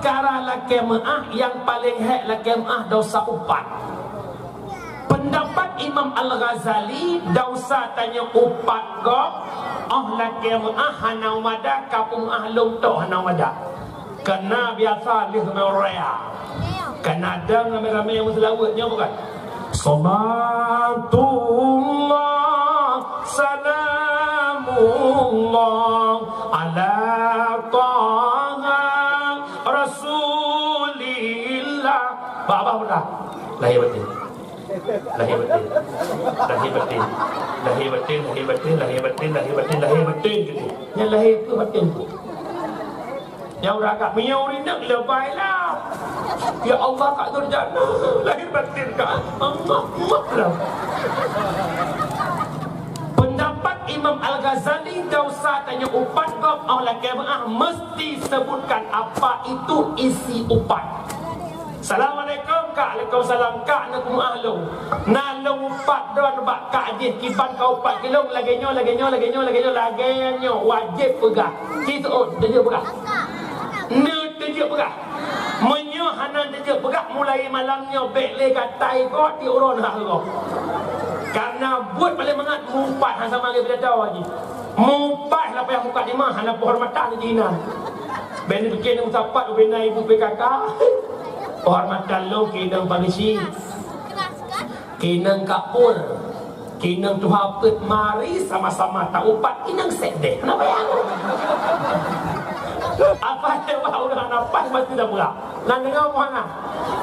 perkara lakemah yang paling hak lakemah dosa upat. Pendapat Imam Al-Ghazali dosa tanya upat kok lakemah hanau mada kapung ahlum to hanau mada. Kena biasa li semua kena ada ramai-ramai yang selawatnya bukan. Salatullah salamullah ala taha rasulillah. Apa dah? Lahir batin. Lahir batin. Lahir batin. Lahir batin, lahir batin, lahir batin, lahir batin, lahir batin gitu. Yang lahir tu batin tu. Yang rakak miau ni nak lebailah. Ya Allah kat surjana lahir batin kat Allah lah. Pendapat Imam Al-Ghazali dosa tanya upat kau Allah kemaah mesti sebutkan apa itu isi upat. Assalamualaikum kak, Waalaikumsalam kak nakum ahlu. Nalung upat don bak kak dia kiban kau upat kilong lagenyo wajib pegah. Kita dia pegah. Terjep pegah menyo hanan terjep pegah mulai malamnya bekle katai kau di uron hak kau karena buat paling mengat mumpat hang sama lagi berada lagi mumpat lah payah muka di mah hana penghormatan di jinan ben bikin musapat bena ibu PKK penghormatan lo kinang polisi kinang kapur kinang tuhapet mari sama-sama tak upat kinang sedek kenapa ya apa yang bahawa dengan nafas mesti dah berat. Nak dengar mana?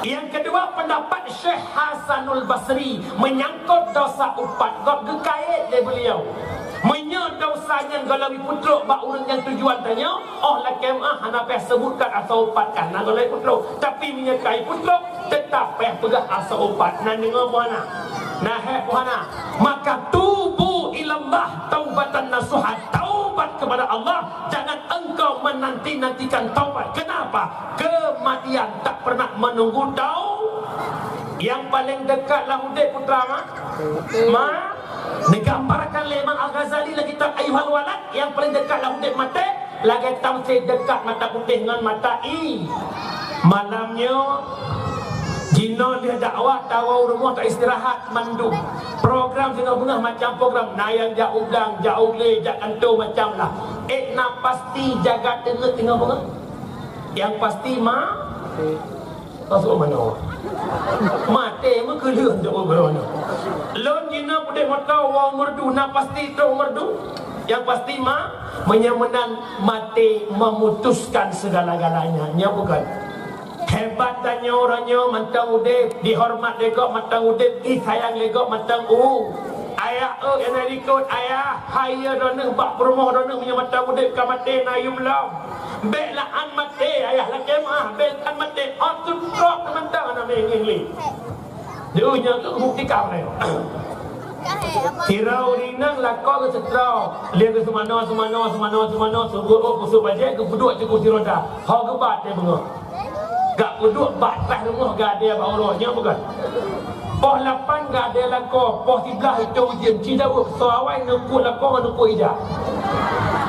Yang kedua pendapat Syekh Hasanul Basri menyangkut dosa upat. Gak gekait dia beliau. Menyangkut dosanya kalau putruk bak urang yang tujuan tanya, lah kemah hana payah sebutkan asal upat kan. Nak kalau putruk, tapi menyekai putruk tetap payah pegang asal upat. Nak dengar mana? Nah mana? Maka tubu ilallah taubatan nasuha. Taubat kepada Allah, jangan engkau menanti-nantikan taubat. Kenapa? Kematian tak pernah menunggu tau. Yang paling dekat lah Hudayb putra ma digambarkan oleh Imam Al-Ghazali lagi tak ayuhal walad. Yang paling dekat lah Hudayb mati lagi tamsil dekat mata putih dengan mata i. Malamnya Jino dia dakwah tawau rumah tak istirahat mandu. Program tengah-tengah macam program nayang jak udang, jak ule, jak kanto macam lah. Nak pasti jaga tengah-tengah. Yang pasti masuk mana? Mati muka leuh jak berona. Lon jina putih mata wang merdu nak pasti terus merdu. Yang pasti menyemenan mati memutuskan segala-galanya. Nya bukan. Hebat tanya orangnya mantang Hudayb dihormat legok mantang Hudayb sayang legok mantang ayah yang ikut ayah haya dona bak rumah dona punya mantang Hudayb ka mati na yumlam beklah an mati ayah la kemah bekan mati atut krok mantang ana mengengli dia nya tu bukti kau ni Tirau rinang lakau ke setrau lihat ke semana subuh kusuk bajai ke buduk cukup siroda hau gebat dia bengok gak kuduk batas rumah gak ada baurohnya bukan. Poh 8 gak ada lakor. Poh 13 itu ujian. Cida buat soawai nukul lakor nukul ija.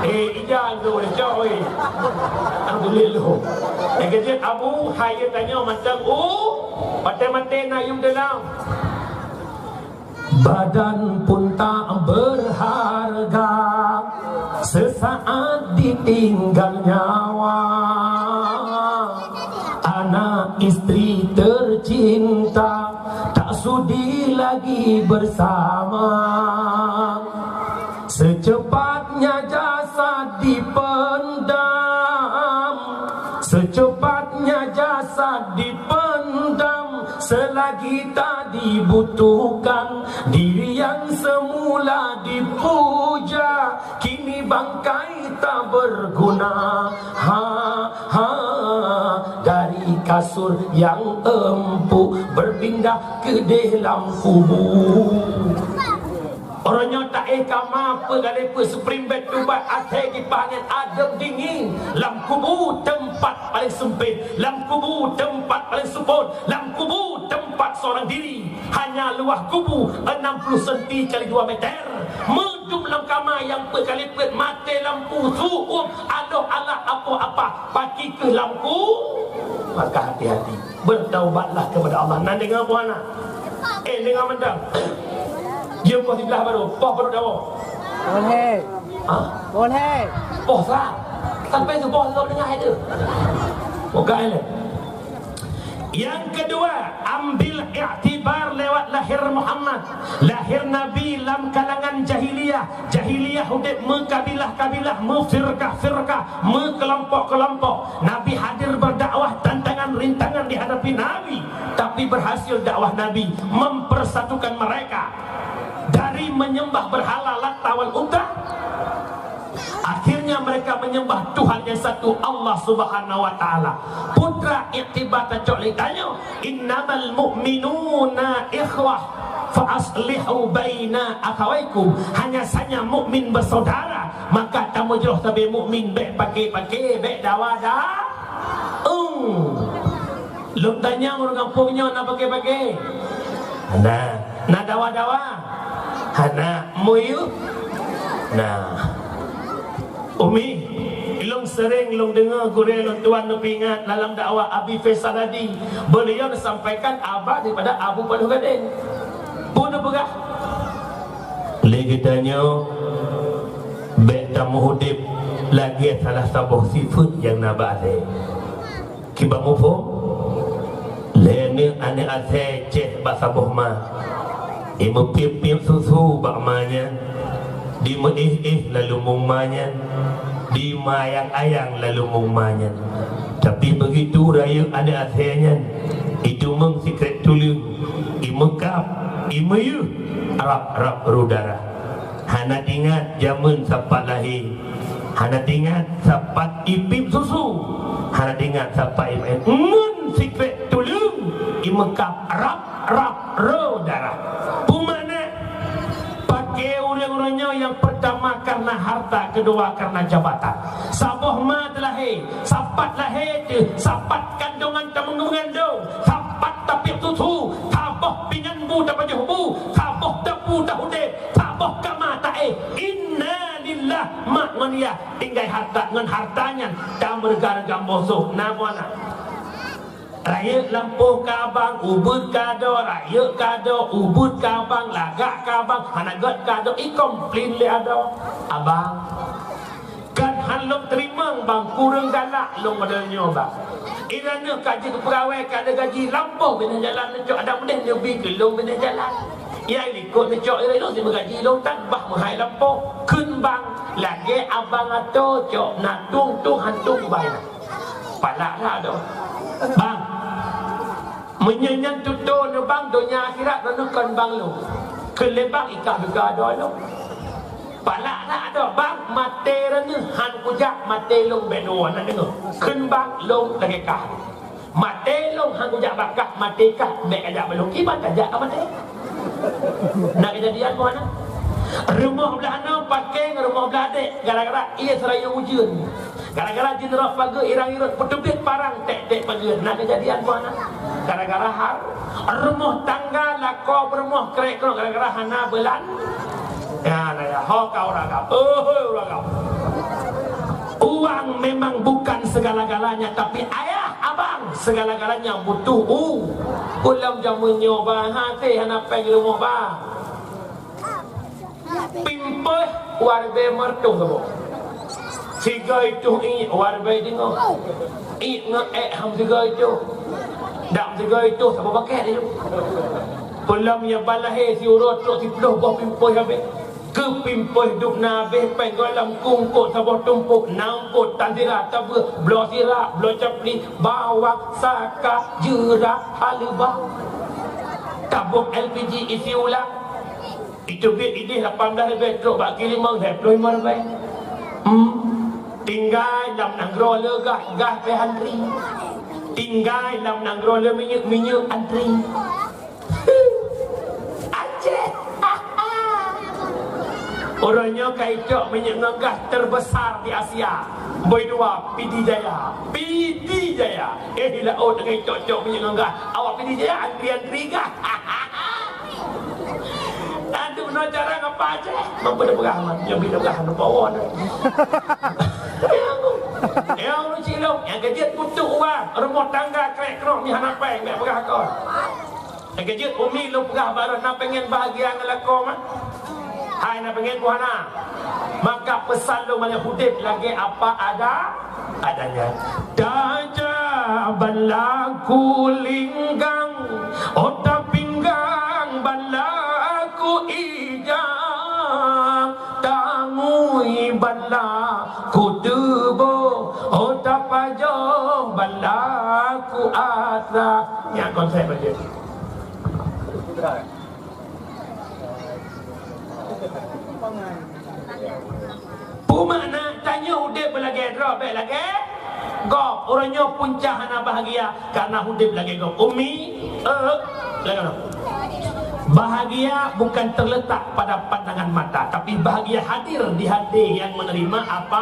Ija tu boleh jauh. Alhamdulillah. Yang kecil Abu Hayat tanya macam mati-mati nayum dalam. Badan pun tak berharga sesaat ditinggal nyawa. Anak istri tercinta tak sudi lagi bersama. Secepatnya jasad dipendam, secepatnya jasad dipendam. Selagi tak dibutuhkan diri yang semula dipuja, kini bangkai tak berguna. Dari kasur yang empuk berpindah ke dalam kubur. Orangnya tak kamar apa galepa spring bed tubat atai kipahan adem dingin. Lam kubur tempat paling sempit, lam kubur tempat paling supon, lam kubur tempat seorang diri. Hanya luah kubur 60 cm kali 2 meter. Medum dalam kamar yang berkalipet mati lampu suum adoh Allah apa-apa pagi ke lampu maka hati-hati. Bertaubatlah kepada Allah. Nan dengar puan nak? Dengar mentang. Dia kau sebelah baru. Poh baru dah. Boleh. Ha? Boleh. Poh sah. Sampai tu poh kau dengar ada. Bukan lah. Yang kedua, ambil iktibar lewat lahir Muhammad. Lahir Nabi dalam kalangan jahiliyah. Jahiliyah hidup mekabilah-kabilah, mefirkah-firkah, mekelompok-kelompok. Nabi hadir berdakwah, tantangan rintangan dihadapi Nabi, tapi berhasil dakwah Nabi mempersatukan mereka dari menyembah berhala Lata wal Uzza. Akhirnya mereka menyembah Tuhan yang satu, Allah Subhanahu wa taala. Putra iktibar tajok tanya, innamal mu'minuna ikhwah fa aslihu baina akhawaikum. Hanya saja mukmin bersaudara, maka tamu jeroh tabe mukmin baik pakai baik dawa dah. Lu tanya orang kampungnya nak pakai. Nah dawa. Hana muyu. Nah Umi, ilung sering ilung dengar guru ilung tuan lu ingat dalam dakwah Abi Faisal tadi, beliau sampaikan abah daripada Abu Paduh Gading. Bunuh begah. Lagi tanya, beta muhudib lagi salah satu sifat yang nabale. Kiba mufo, lene ane ase ceh basabuh ma, imu pip susu bakmanya. Di meih lalu mumanya, di mayang-ayang lalu mumanya. Tapi begitu raya ada akhirnya, itu meng secret tulung, imekap, imeyu, Arab rudara. Hana ingat zaman sapat lahir, hana ingat sapat ipip susu, hana ingat sapat ipip. Secret tulung, imekap, Arab rudara. Orang-orangnya yang pertama karena harta, kedua karena jabatan. Saboh ma lahir, sapat lahir tu, sapat kandungan tak mengandung, sapat tapi tutu, saboh pingan bu tak baju bu, saboh dapu tak hude, saboh kama tak inna lillah mak mania tinggal harta dengan hartanya tak bergarga musuh namanya. Raya lampuh kabang, ubud kado, raya kado, ubud kabang, lagak kabang, hanagat kado, ikomplain le ada. Abang, kan halong terima bang, kurang galak long modelnya bang. Irana kaji pegawai kada gaji lampuh bina jalan necok ada mudih lebih ke long bina jalan. Yang ikut necok ira long si gaji long tak bah mahai lampuh kun bang. Lagi abang atau cok nak tung hantung bang. Palak lah dah. Bang, menyanyian tutur ni bang, dunia akhirat menukar bang lu. Kelebang ikat juga ada lu. Palak nak ada bang, mati rana han kujak, mati long bedua nak dengar. Kun bang long lagi kah. Mati long han kujak bakah, mati kah bek ajak belum. Kibat ajak kah mati. Nak kejadian mana? Rumah belah anak pakai rumah belah adik, gara-gara ia seraya ujian. Gara-gara jenerah pagi irang-irang petubit parang tek-tek pagi. Nak kejadian mana? Gara-gara har rumah tangga lako berumah kerek gara-gara hana belan. Ya naya ho kau ragam. Ragam. Uang memang bukan segala-galanya, tapi ayah abang segala-galanya butuh. Ulam jamu nyoba hati hana pergi rumah bang. Pimpoh warbe mertung kebo. Tiga itu ini warbe dengar. Ini ham tiga itu. Dak tiga itu siapa pakai dia? Pulang yang balahir si urut si peluh buah pimpoh habis. Ke pimpoh duk nabe penggolam kungkut sabah tumpuk nangkut tandira tabu blo sirap blo capli bawang saka jera halibah tabung LPG isi ulang. Itu bit ini 18 lebih truk bagi 5 lebih. Tinggal dalam nanggro le gas pe antri. Tinggal dalam nanggro le minyak antri. Aceh. Orangnya kaicok minyak gas terbesar di Asia. Boy dua PD Jaya. PD Jaya. Laut dengan cok-cok minyak gas. Awak PD Jaya antri-antri gas. Ada benar cara apa aja? Mampu dah beramat. Yang bila beramat bawah dah. Yang lu cilok, yang kejut kutuk uang, rumah tangga krek krok ni hanapai mek pegah kau. Yang kejut umi lu pegah baru nak pengen bahagia dengan kau mah. Hai nak pengen buana. Maka pesan lu mana hudib lagi apa adanya. Dajaban laku linggang, otak pinggang balaku ijang, tangui balaku tubuh, otak pajong balaku asa. Yang konsep aja. Pumana tanya hudib lagi drop lagi. Gop orangnya puncak hana bahagia karena hudib lagi gop. Umi lagi. Bahagia bukan terletak pada pandangan mata, tapi bahagia hadir di hati yang menerima apa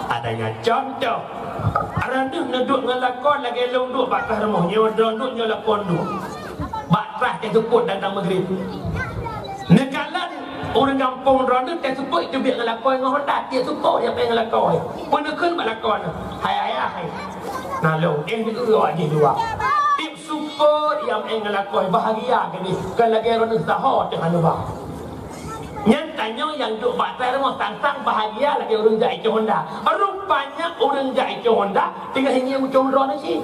adanya. Contoh, randuh ngeduk ngelakon lagi long duk batas rumahnya, duduknya lakon duk. Batas ke tukut datang maghrib. Nekalan orang kampung randuh ke tukut itu biar ngelakon dengan Honda, dia tukut dia pengen ngelakon. Penekun balakon. Hai. Nah lo, itu aja dua. Support yang engelakoi bahagia ke ni kan lagi orang sahot dengan ubah nyatanya yang duk batai rumah tantang bahagia lagi orang jai Honda rupanya orang jai Honda tinggal hingga ucung drone sih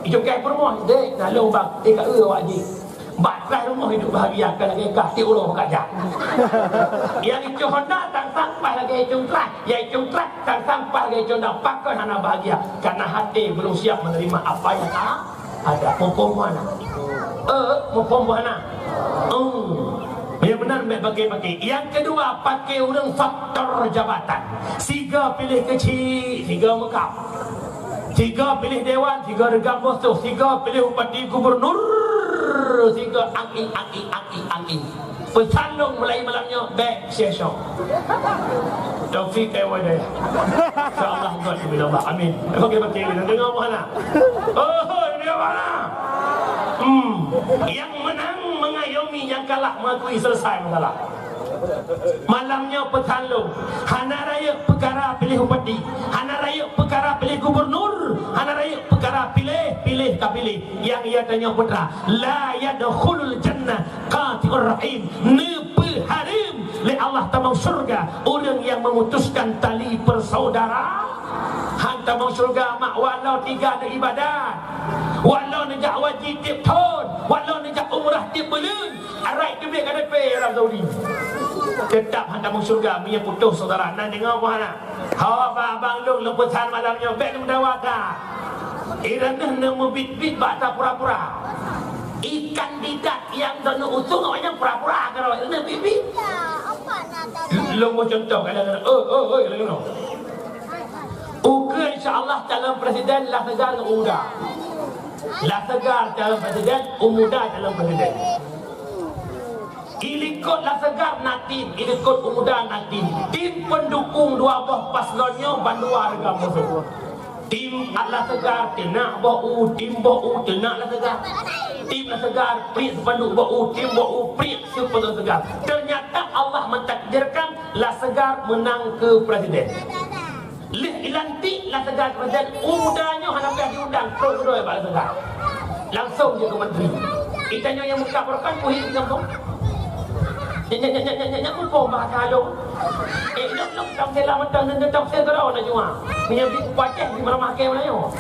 itu kayak rumah dek nah lo bang tinggal wajib batai rumah hidup bahagia kan lagi kasih ulo kerja yang itu Honda tantang pas lagi ucung trak yang ucung trak tantang pas lagi ucung dapat kan hana bahagia karena hati belum siap menerima apa yang ada mumpung mana? Mumpung mana? Yang benar pakai. Yang kedua pakai orang faktor jabatan. Tiga pilih kecil, tiga mekap. Tiga pilih dewan, tiga regam bosok, tiga pilih bupati gubernur, tiga angin. Pesalung mulai malamnya back session. Taufik kewadaya. InsyaAllah buat bismillah. Amin. Pakai dengar mana? Dia mana? Yang menang mengayomi, yang kalah mengakui selesai masalah. Malamnya petalung, hana raya perkara pilih bupati, hana raya perkara pilih gubernur, hana raya perkara pilih kapilih. Yang ia tanya putra, la yadkhulul jannah qati'ur rahim, nepe harim le Allah tamang surga orang yang memutuskan tali persaudaraan. Hantar mau syurga mak walau tiga ada ibadat, walau nejak wajib tiap tahun, walau nejak umrah tiap bulan. Arai tu biar KDP Arab Saudi. Tetap hantar mau syurga punya putus saudara. Nak dengar mana? Hawa abang long lepesan malamnya baik mendawaka. Irandah nemu bit-bit bata pura-pura. Ikan didat yang dana usung awaknya pura-pura kalau ini bit-bit. Long mau contoh kadang-kadang. Lagi. Ukur insyaAllah calon presiden lah segar dengan umuda. Lah segar calon presiden, umuda calon presiden. Ilikut lah segar natin, ilikut umuda natin. Tim pendukung dua buah paslonnya bandua harga musuh. Tim lah segar tenak bau, tim bau tenak lah segar. Tim lah segar prit sepanduk bau, tim bau prit sepanduk segar. Ternyata Allah mentakdirkan lah segar menang ke presiden. Lantik lah segar presiden, umudanya hanapkan diundang terus kedua balik segar. Langsung je ke menteri. Itanya yang muka perkan puhi kampung. Nyak pun bahasa lo. Lok tam sela mentang dan tam sel kerau nak cuma. Menyebut wajah di rumah ke mana yo.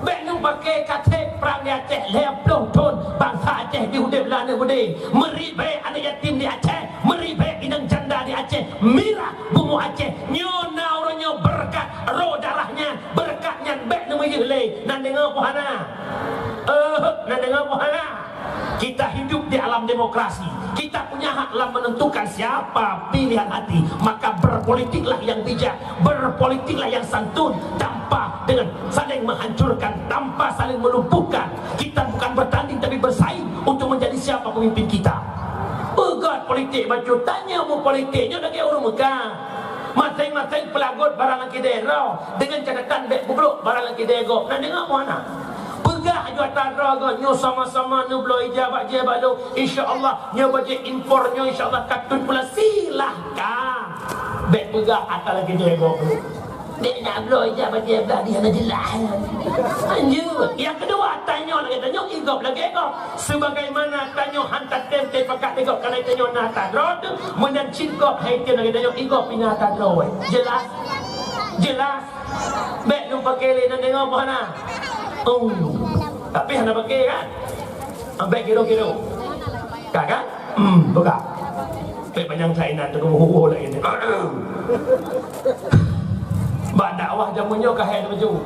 Benung pakai katek perang di Aceh, leplong ton bangsa Aceh di hudib lana bude. Meribe anak yatim di Aceh, meribe inang janda di Aceh, mirah bumbu Aceh, nyona orangnya berkat roh darahnya, berkatnya bek nama yehleh. Nan dengar pohana. Nan dengar pohana. Kita hidup di alam demokrasi. Kita punya hak dalam menentukan siapa pilihan hati. Maka berpolitiklah yang bijak, berpolitiklah yang santun, tanpa dengan saling menghancurkan, tanpa saling melumpuhkan. Kita bukan bertanding tapi bersaing untuk menjadi siapa pemimpin kita. Pegat politik baju tanya mu politiknya lagi orang Mekah. Masing-masing pelagut barang lagi daerah dengan catatan bek bubruk barang lagi daerah. Nak dengar mana? Pegah jo tadra nyo sama-sama nu blo ijabah je balu insya-Allah nyo baje impornya insya-Allah katun pula silahkan. Bek pegah atal lagi daerah. Dia nak blow je dia belah dia nak jelas. Anjur. Yang kedua tanya lagi tanya igop lagi igop. Sebagaimana tanya hantar tempe pakat igop kalau tanya nata drod mendan cingkop hai tanya lagi tanya igop pinata drod. Jelas. Jelas. Baik lu pakai le nak tengok mana. Tapi hendak pakai kan. Baik kira-kira. Kan? Buka. Baik panjang China tu kamu lagi ni. Bak dakwah jamunnya kahai baju.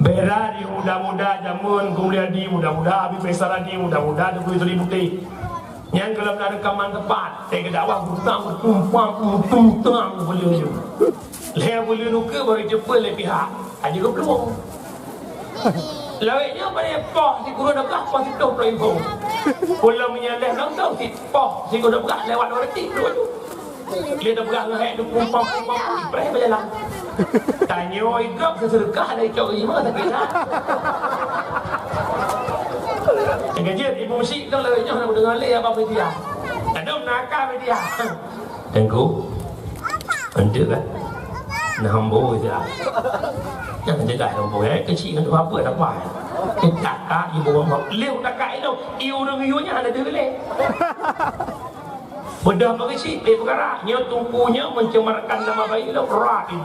Bera di muda-muda jamun kemudian di muda-muda habis Faisal di muda-muda 20,000 putih. Yang kalau nak rekaman tepat, saya ke dakwah hutang tumpang boleh je. Leher boleh nuka baru jumpa le pihak. Aja ke peluang. Lawiknya pada poh si guru dah belah poh situ info. Pulang menyaleh nang si poh si guru dah belah lewat orang tidur tu. Dia dah belah ngahek tu pumpang Ibrahim berjalan. Tanya igap sesedekah dari cok lima tak kira. Kejut ibu musik tu lawiknya nak dengar le apa dia. Ada nakal dia. Tengku. Anda kan. Nah hamba je lah. Jangan jaga hamba kecil kan apa dah apa. Kakak ibu bapa leu kakak itu iu dengan iunya ada dia. Bedah berisi perkara nya tumpunya mencemarkan nama baik lo Ibrahim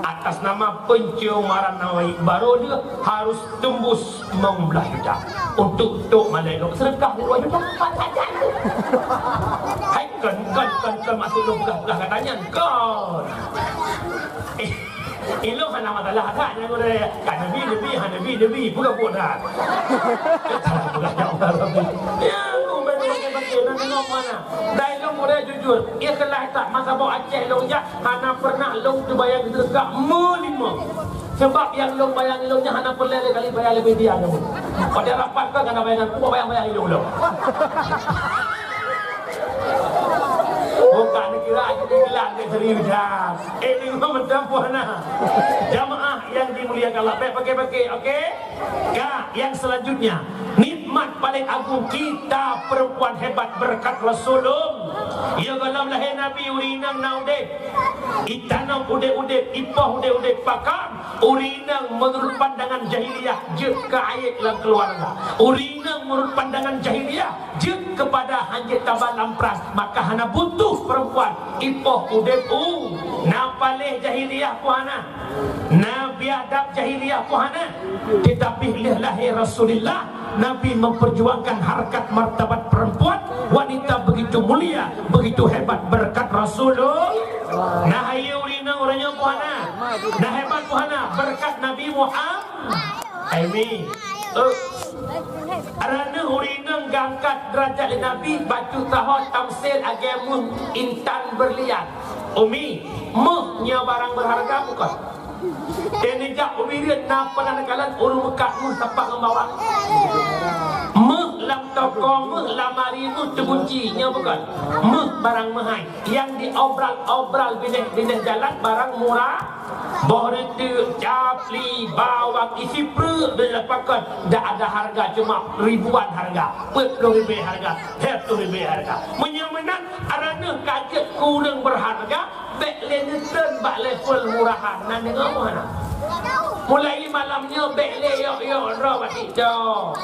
atas nama pencemaran nama baik baru dia harus tembus 16 juta untuk malaikat sedekah 2 juta apa saja tu. Hai kan masuk lu belah katanya kan. Ilo hana masalah tak yang udah kan nabi bukan dah. Bukan jauh lebih. Ya, bagi nak tengok mana. Dai lu muda jujur, ikhlas tak masa bawa Aceh lu ya, hana pernah lu tu bayang sedekah melima. Sebab yang lu bayang lu nya hana perlu kali bayang lebih dia kamu. Pada rapat ke kena bayangan ku bayang lu. Bukan kira aja dibilang dia serius dah. Ini memang puana. Jamaah yang dimuliakan Allah. Pakai, okey? Ya, yang selanjutnya. Nikmat paling agung kita perempuan hebat berkat Rasulullah. Ya galam lahir Nabi urinang naude. Itanam ude-ude, ipah ude-ude pakam. Urinang menurut pandangan jahiliyah je ke ayat dalam keluarga. Urinang menurut pandangan jahiliyah je kepada hanjit tabal lampras. Maka hana butuh perempuan ipoh udepu napaleh jahiliyah puhana nabi adab jahiliyah puhana tetapi lahir Rasulullah Nabi memperjuangkan harkat martabat perempuan wanita begitu mulia begitu hebat berkat Rasulullah nah ayo urina orangnya puhana nah hebat puhana berkat Nabi Muhammad amin Arana hurinang gangkat derajat Nabi baju tahun tamsil agama intan berlian umi mehnya barang berharga bukan tenijak umi dia napa nakalan ulu mekatmu sepak ngembawang meh lam toko meh lamari meh terkuncinya bukan meh barang mahal yang diobral bidah jalan barang murah Borete, capli, bawang, isi perut dan lepakan. Tak ada harga, cuma ribuan harga. 40,000 harga, 30,000 harga. Menyamenang, arana kaget kurang berharga. Back lenetan, bak level murahan. Nak dengar mana? Mulai malamnya, back le, yuk, rawat hijau.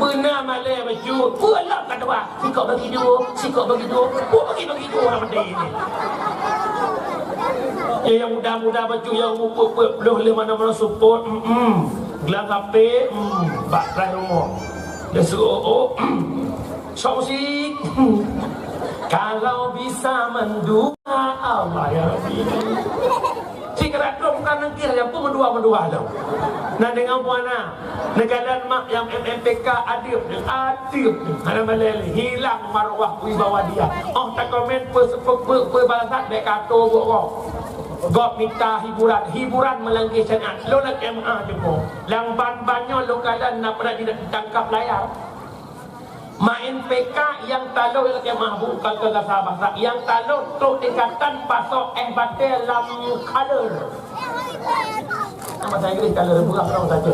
Benar malam baju. Pulak kata apa? Sikok bagi dua. Bagi dua orang benda ini. Ya yang muda-muda baju yang belum le mana-mana support gelang HP bak try rumah dia suruh musik kalau bisa mendua Allah ya Rabbi sikrat dong bukan nengkir yang pun mendua tau nah dengan puana negara mak yang MMPK adib ada meleleh hilang marwah wibawa dia tak komen perbalasan bekato buat Gop minta hiburan melangkih syariat. Lo nak MA je pun. Lang ban-bannya lo kalan nak pernah ditangkap layar. Main PK yang talau yang MA bukan ke bahasa. Yang talau tu ikatan pasok batel lam color. Nama saya Inggeris color bukan orang saja.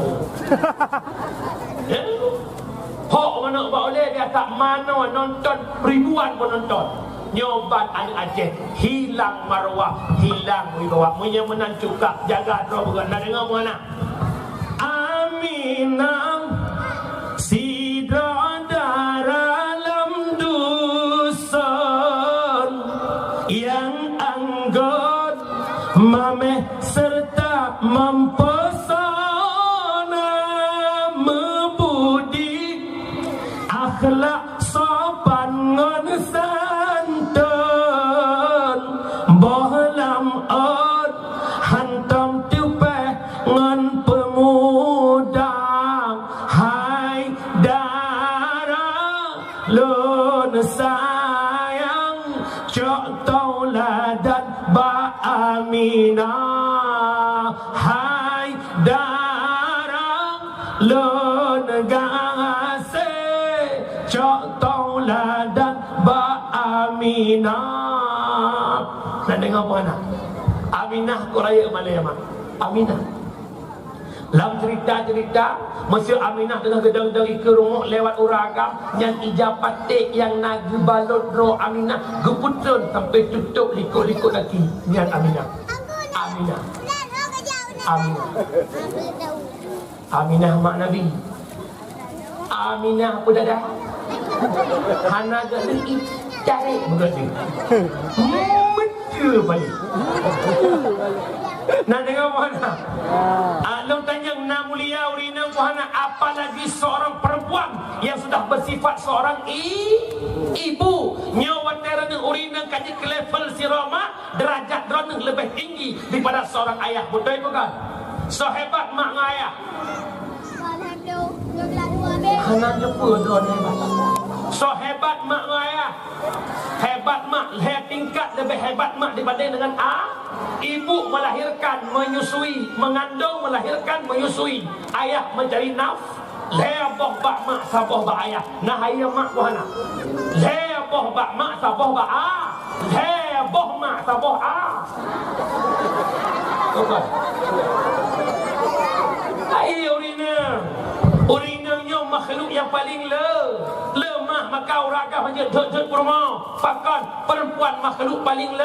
Hok mana boleh dia tak mana nonton ribuan penonton. nyobat anak Aceh, hilang marwah, hilang wibawa. Punya menang cukak, jaga roh bukan. Nak dengar mana? Aminah sidra dalam dusun yang anggot mameh serta mempesona, membudi akhlak sopan ngon santun, bohlam ot hantam tupeh ngon pemuda, hai darah lun sayang cok tauladan ba Aminah, hai darah lun gase cok tauladan ba Aminah. Nak dengar apa anak? Aminah ku raya Malaya mak. Aminah dalam cerita-cerita masa Aminah tengah gedang dari ke rumah lewat uragam yang ijapat tek yang naga balot roh Aminah geputun sampai tutup likut-likut lagi niat Aminah. Aminah Aminah mak Nabi. Aminah apa dah hana geli cari begitu betul balik. Nak dengar mana? Long tanya nak mulia urina kuhana, apalagi seorang perempuan yang sudah bersifat seorang ibu. Nyawa terana urina kaji ke level si Roma, derajat drone lebih tinggi daripada seorang ayah. Betul bukan? So hebat mak dengan ayah. Hana lupa drone hebat. So hebat mak dengan ayah. Hebat mak, tingkat lebih hebat mak dibanding dengan ibu melahirkan, menyusui, mengandung, melahirkan, menyusui. Ayah mencari leboh bak mak saboh bak ayah. Nah ayah mak kuhana. Leboh bak mak saboh bak leboh mak saboh bukan. Ayah urinanya makhluk yang paling lemah, maka uraga hanya dek rumah. Bahkan perempuan makhluk paling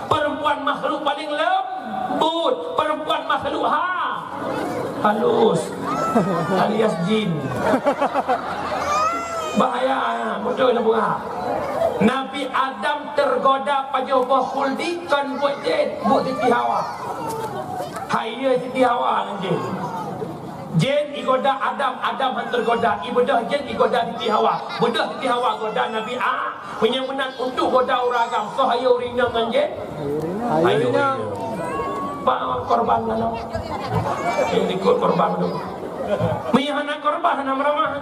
perempuan makhluk paling lembut, perempuan makhluk halus alias jin. Bahaya betul lah buah. Nabi Adam tergoda pajoh khuldi kan buat jin, buat Siti Hawa. Hai Siti Hawa nanti. Jin igoda Adam, Adam tergoda. Ibadah jin igoda Siti Hawa. Budak Siti Hawa goda Nabi punya menang untuk goda uragam. So hayo urina dengan jin. Hayo urina. Pak korban mana? Yang ikut korban tu. Mihana korban hana meramah.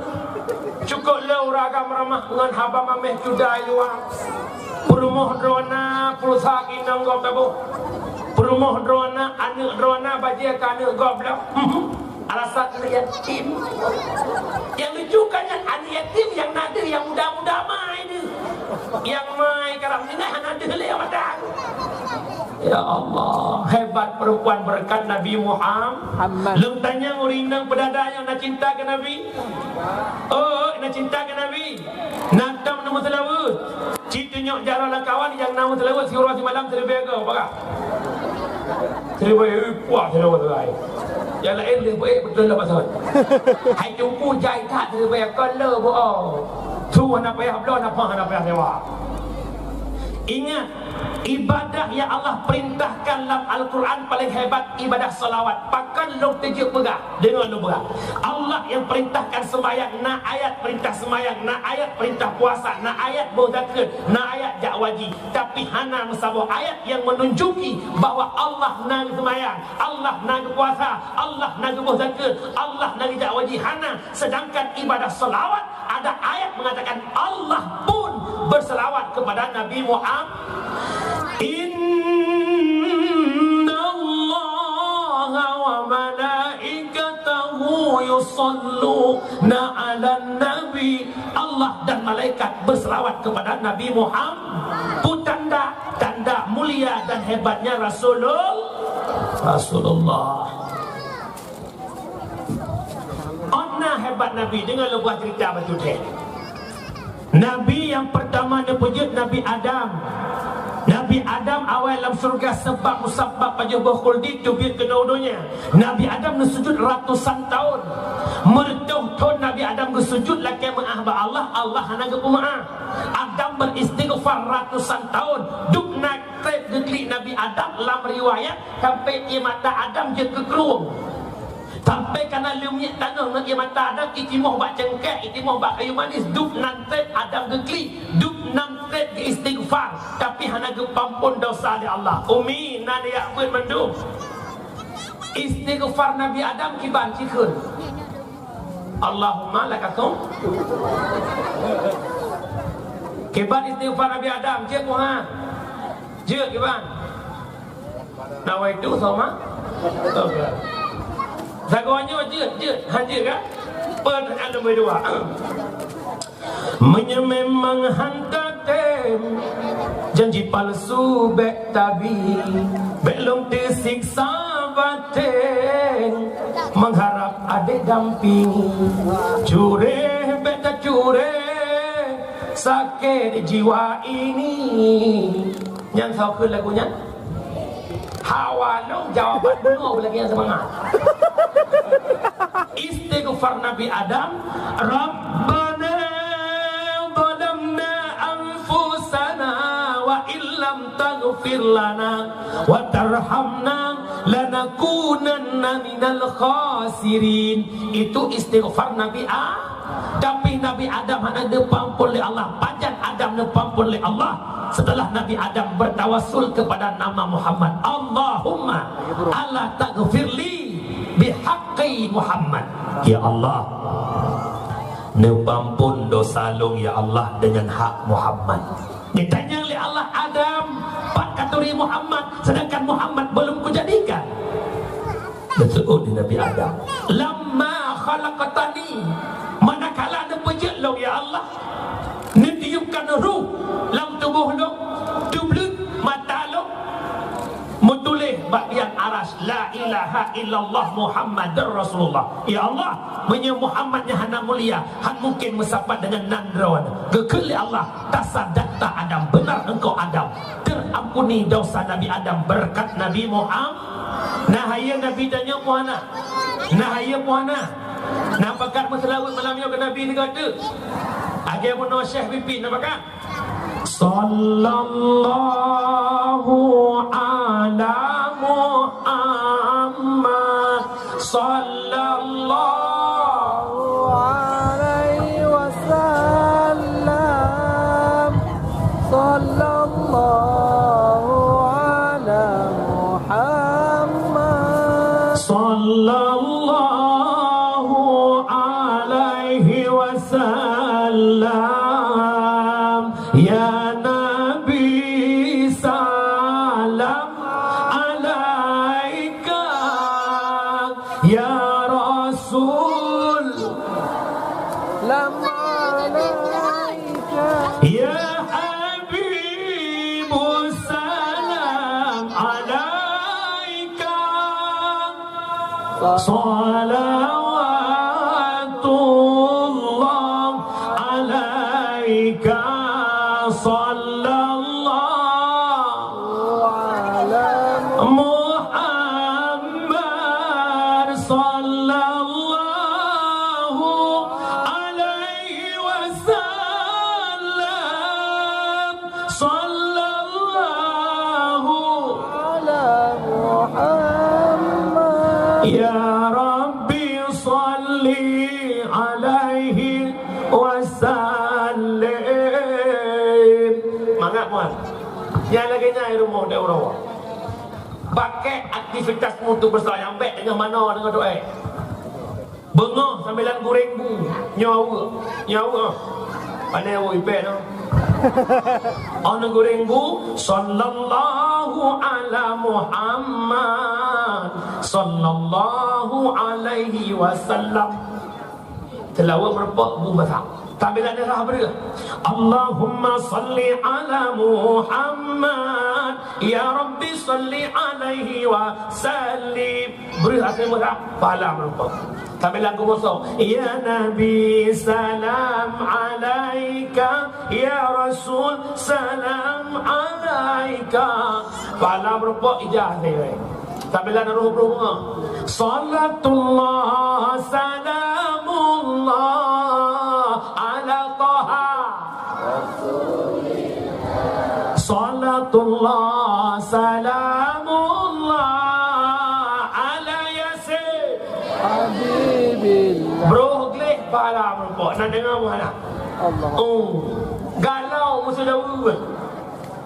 Cukup le uragam meramah dengan haba mameh judai luar. Perumuh drona pulusa kinang gob tabu. Perumuh drona anak drona bajia ka anak gob lah. Alasan yatim. Yang lucu kan anak yatim yang nada yang muda-muda mai ni. Yang mai karam ni nak nada lewat dah. Ya Allah, hebat perempuan berkat Nabi Muhammad. Lem tanya urinang pedada yang nak cinta ke Nabi. Oh, nak cinta ke Nabi. Nak tam nama selawat. Citanya jalan kawan yang nama selawat si orang si malam terlebih ke apa? Terlebih puas selawat tu ai. Yang lain lebih betul lah pasal. Hai jumpu jai tak terlebih kalau boh. Tu nak payah belon apa nak payah sewa. Ingat, ibadah yang Allah perintahkan dalam Al-Quran paling hebat ibadah salawat. Pakan lu tujuk pegah. Dengar lu pegah. Allah yang perintahkan sembahyang, nak ayat perintah sembahyang, nak ayat perintah puasa, nak ayat berzakir, nak ayat jak wajib. Tapi hana mesabuh ayat yang menunjuki bahawa Allah nak sembahyang, Allah nak puasa, Allah nak berzakir, Allah nak jak wajib. Hana. Sedangkan ibadah salawat ada ayat mengatakan Allah pun berselawat kepada Nabi Muhammad. Inna Allah wa malaikatahu yusalluna ala Nabi. Allah dan malaikat berselawat kepada Nabi Muhammad. Itu tanda mulia dan hebatnya Rasulullah. Ona hebat Nabi. Dengar lu buat cerita betul deh. Nabi yang pertama dia puji Nabi Adam. Nabi Adam awal dalam surga sebab musabab aja berkhuldi tu biar kedua-duanya. Nabi Adam bersujud ratusan tahun. Mertuh tahun Nabi Adam bersujud laki ma'ahba Allah, Allah hana ma'ah. Adam beristighfar ratusan tahun. Duk nak trep geklik Nabi Adam dalam riwayat sampai ia mata Adam je kekerung. Sampai kerana lumit tanah nak ia mata Adam itimoh bak cengkeh, itimoh bak kayu manis. Duk nan trep Adam geklik, duk nan trep ke istighfar. Tapi hana gepampun dosa di Allah. Umi nan ya pun mendung. Istighfar Nabi Adam kiban cikun. Allahumma lakatum. Kiban istighfar Nabi Adam je Tuhan. Je kiban. Nawaitu sama. Zagonya je haji kan? Pertanyaan nombor 2. Memang hantar tem janji palsu bek tabi belum tersiksa batin mengharap adik dampingi cure beta cure sakit jiwa ini. Yang tahu ke lagunya? Hawalong jawaban bunga lagi yang semangat. Istighfar Nabi Adam, Rabbana zalamna anfusana wa illam taghfir lana wa tarhamna lanakunanna minal khasirin. Itu istighfar Nabi Adam. Tapi Nabi Adam hanya dipampun oleh Allah. Panjang Adam dipampun oleh Allah. Setelah Nabi Adam bertawasul kepada nama Muhammad, Allahumma Allah taghfirli bihaqqi Muhammad. Ya Allah, nepampun dosa long ya Allah dengan hak Muhammad. Ditanya oleh Allah, Adam pak katuri Muhammad, sedangkan Muhammad belum kujadikan. Betul di Nabi Adam, lamma khalaqtani, manakala nepejek long ya Allah, netiupkan ruh dalam tubuh lo, tublut mata lo, mutulih bagian aras la ilaha illallah Muhammadur Rasulullah. Ya Allah, menye Muhammadnya hana mulia, han mungkin mesapat dengan nandron. Kekeli Allah, tasadaqta Adam, benar engkau Adam, terampuni dosa Nabi Adam berkat Nabi Muhammad. Nah hayya Nabi tanya puana. Nah hayya puana. Nah pakat masalawat malam yo ke Nabi ni kata. Age mono Syekh pimpin nampakah? Sallallahu ala Muhammad sallallahu alaihi wasallam. Sallallahu ala Muhammad. Sallallahu alaihi wasallam. Ya Nabi salam alaika, ya Rasul Lam alaika, ya Habibu salam alaika. Salawatullah alaika. Sallallahu ala Muhammad sallallahu alaihi wasallam. Sallallahu ala Muhammad. ya Rabbi salli alaihi wasallam. Mangat muat. Yang lagi nyai rumah dia orang. Pakai aktivitasmu tu bersayang baik dengan mana dengan doa. Bengah sambilan goreng bu. Nyawa. Pandai awak ipek tu. Ana goreng bu. Sallallahu ala Muhammad sallallahu alaihi wasallam. Telawat berapa bu masak. Tampilan dia sah beri. Allahumma salli ala Muhammad, ya Rabbi salli alaihi wa sallim. Beri hasil merah pahala berapa. Sampai lagu musuh. Ya Nabi salam alaika, ya Rasul salam alaika. Pala berupa ijah ni. Sampai lagu ruh-ruh. Salatullah salamullah ala Taha. Salatullah salamullah ala Yasin Habibillah. Bro gleh pala merupak. Nak dengar mana? Allah. Galau musuh dawu.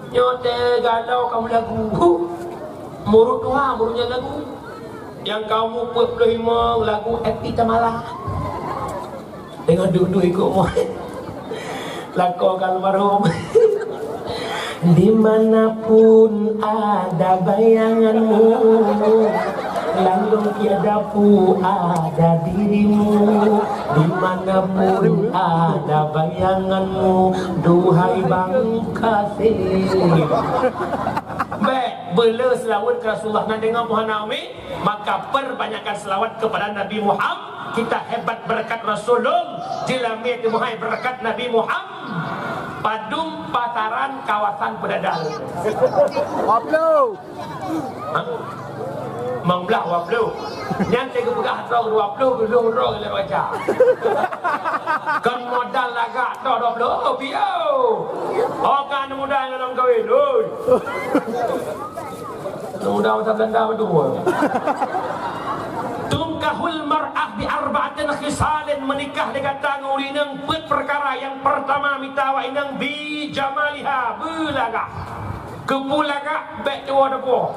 Nyote galau kamu lagu. Murut doa murutnya lagu. Yang kamu 45 lagu Epi Tamala. Dengan duduk ikut mu. Lakon kalmarum. Dimanapun ada bayanganmu, lalu tiada pu ada dirimu. Dimanapun ada bayanganmu, duhai bang kasih. Baik, bila selawat ke Rasulullah nak dengar Muhammad Amin, maka perbanyakkan selawat kepada Nabi Muhammad. Kita hebat berkat Rasulullah, jilamit muhai berkat Nabi Muhammad. Padum pasaran kawasan Pedadal. Waplu. Mang belah waplu. Nanti ke pegah rong 20 belum rong le baca. Kan modal lagak tok 20 piau. Kan modal dalam kahwin oi. Modal macam Belanda berdua. Tungkahul mar'ah bi arba'atin khisalin, menikah dengan tangan inang perkara yang pertama mitawa inang bi jamaliha bulaga kepulaga bek dua depo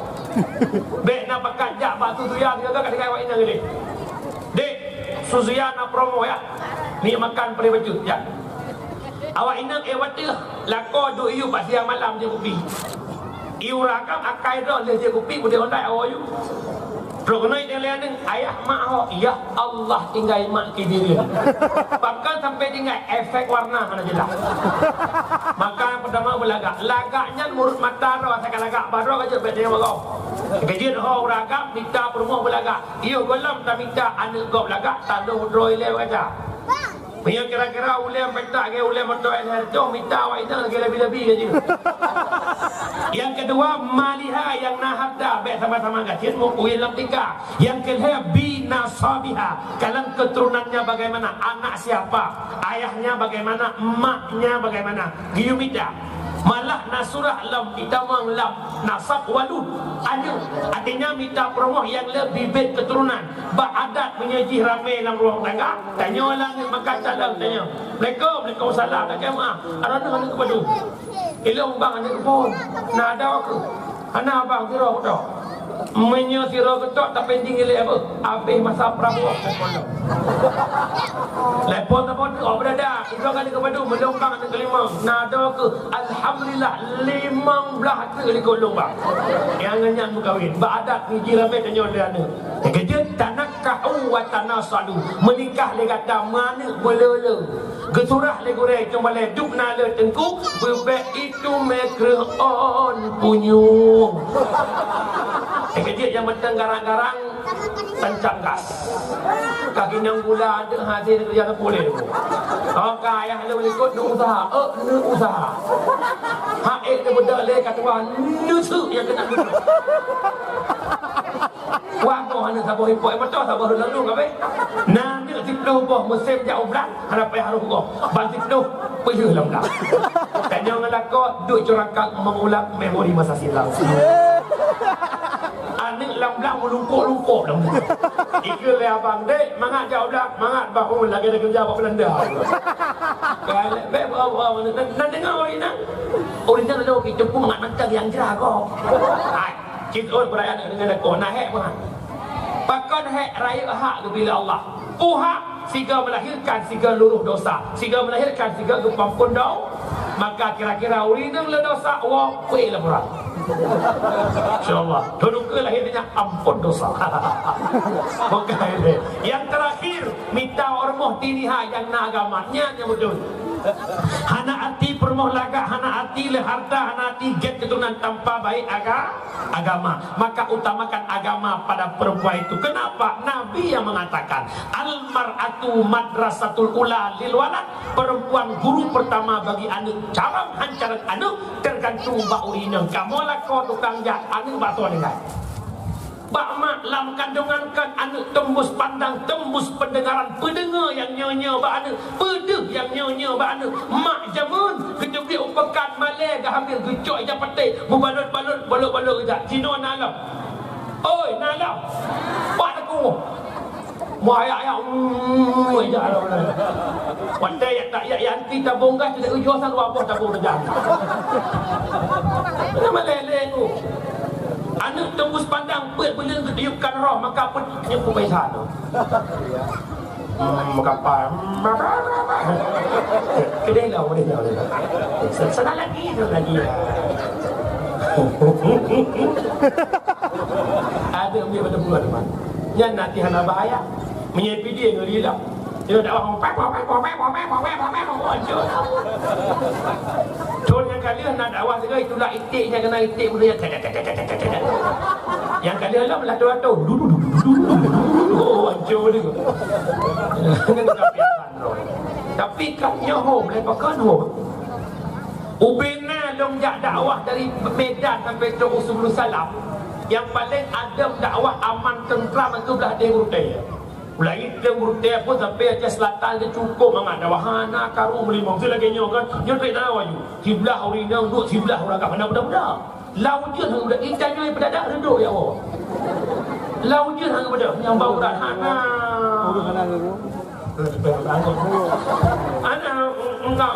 bek nak pakat jak batu tu yang jaga kat dekat inang ni dek suzian nak promo ya ni makan peri baju ya awak inang wati lako do iu pas siang malam je kopi iu rakam akai do le je kopi bude ondai awu Rognoi dia lihat ni ayah mak ho, ya Allah tinggal mak ke diri. Bahkan sampai tinggal efek warna mana jelas. Maka pertama belagak, lagaknya mulut mata ro saya lagak baru aja beda orang. Kejian ho ragak minta perumah belagak. Iyo golam tak minta anak gop belagak tak ada droi lew aja. Punya kira-kira ulem petak ke ulem motor enerjo minta awak itu lagi lebih-lebih aja. Yang kedua maliha yang nahada baik sama-sama gajian mu'uilam tingkah. Yang kedua binasabiha, kalian keturunannya bagaimana, anak siapa, ayahnya bagaimana, emaknya bagaimana. Giyumida malah nasurah lam ditamang lam nasab walud ada artinya minta promoh yang lebih baik keturunan beradat menyaji ramai dalam ruang tangga. Tanya orang maka salam tanya Assalamualaikum salam tak jemaah ada nak kepada ilmu bang ada pun nak ada aku anak abang kira tok menyo sira ketok tak pending ile apa habis masa Prabowo lepon apa tu berada itu kali kepada melombang yang kelima nada ke alhamdulillah 15 kali kolombang yang nganyan berkahwin beradat ni jiramai tanya dia ana kerja tanakahu wa tanasadu menikah le kata mana belele gesurah le goreng cuma le duk na le tengku bebek itu mekre on punyung kerja yang mentang garang-garang tancap gas kaki nang gula ada hasil kerja tak boleh tu kaya yang boleh ikut nak usaha nak usaha hak dia bedak le kata wah nusu yang kena nusu wah kau hanya sabar hipok betul sabar lalu kabe nah dia tiplu boh musim jauh berat harap payah haru kau bantu tiplu payah lamdak tak jangan lakot duk curangkan mengulang memori masa silam anak lamdak melungkuk-lungkuk dah. Ikut le abang dek, mangat jauh dah, mangat bahu lagi ada kerja apa Belanda. Kalau beb bawa nak dengar orang nak ada okey tepung mangat mentang yang jerah kau. Hai, kita perayaan dengan kau nak hek pun. Pakon hek raya hak tu bila Allah. Puhak siga melahirkan siga luruh dosa, siga melahirkan siga kepampun dau. Maka kira-kira urinang le dosa wa kuih lah berat. InsyaAllah duduk ke lahirnya ampun dosa. Yang terakhir minta ormoh tiriha yang na agamanya yang betul. Hana hati permoh lagak, hana hati le harta, hana hati get keturunan tanpa baik agama. Maka utamakan agama pada perempuan itu. Kenapa? Nabi yang mengatakan al-mar'atu madrasatul ula lil walad. Perempuan guru pertama bagi anak. Cara hancaran anak tergantung bau ini. Kamu lah kau tukang jahat anak batu dengan. Bak mak lam kandungan kan anak tembus pandang, tembus pendengaran, pendengar yang nyonya bak anak, pedeh yang nyonya bak anak. Mak jamun kecuali upekan malai dah hampir gecok je petik, balut-balut kejap. Cina nalam. Oi, nalam. Buat aku. Mu ayak-ayak aja lah. Pandai ya tak ya anti tabung gas tidak ujung sang apa tabung rejang. Nama lele tu. Anak tembus pandang benda ketiupkan roh maka pun nyempuh paisan tu. Kapal. Kedai lah. Sana lagi. Ada ambil pada bulan teman. Yang nanti hana bahaya. Menyepi dia ngeri lah. Dia dah orang Tuan yang kalian nak dakwah segala itulah itiknya kena itik budaya. Yang kalian lah melatu-latu. Oh, hancur dia. Tapi kat nyoh lepakan ho. Ubina dong jak dakwah dari Medan sampai ke Usul Salam. Yang paling adab dakwah aman tentram itu belah dia Urutaya. Mulai dia Urutaya pun sampai Aceh Selatan dia cukup sangat dakwah hana karu melimau. Itu lagi nyoh kan. Nyoh tak dakwah you. Sebelah orang ini duduk sebelah orang kat mana budak-budak. Laujun hang budak ikannya yang pedadak duduk ya Allah. Laujun hang budak yang bau dah hana. Ana enggak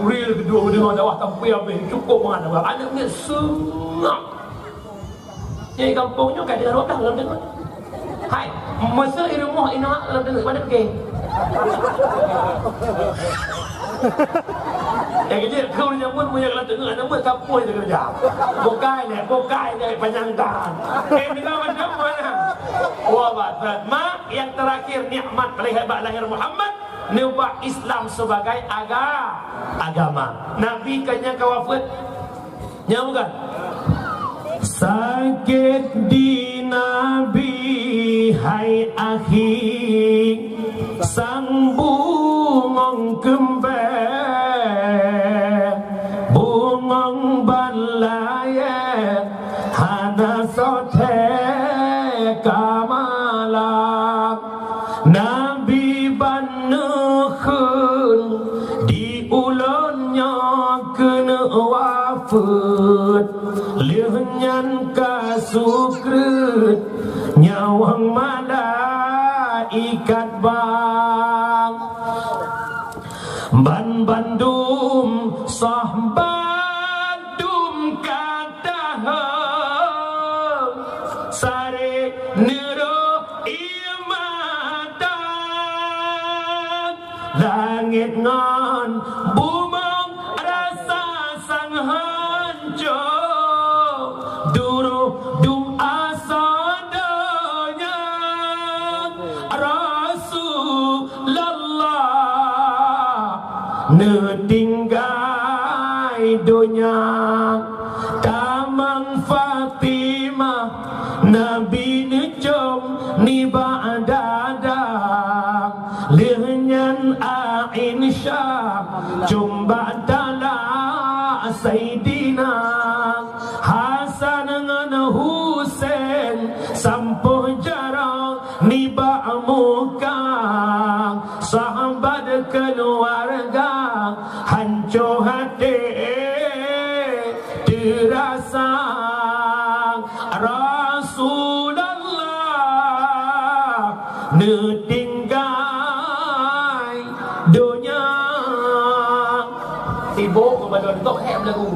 real kedua dengan dakwah kampung habis cukup mana anak ni sengak. Jadi kampungnya kat dengan rodah dalam dengar. Hai, masa ilmu ina dalam dengar mana pergi? Yang kecil kau ni pun punya dalam dengar nama kampung itu kerja. Bokai ni panjangkan. Dengar macam mana? Wa mak yang terakhir nikmat paling hebat lahir Muhammad. Nubah Islam sebagai agama. Nabi kanya kawafat. Ya bukan? Sakit di Nabi hai akhi sang bungong kembang bungong balaya hana sote kamalam Nabi banukhun di ulunnya kena wafat lihnyan kasukrut nyawang malaikat bang ban bandum sahbadum katah sare nero imadan langit ngan bumang rasa sang hancur duru dum asadanya Rasulullah netinggai dunia tamang Fatimah Nabi necom ni ba'dadah lihnyan Aisyah cumba dala Sayyidina Hasan dengan Husain sampuh jarang ni ba'muka sahabat keluarga hancur hati terasa Rasulullah netinggai dunia. Ibu kepada untuk hem lagu.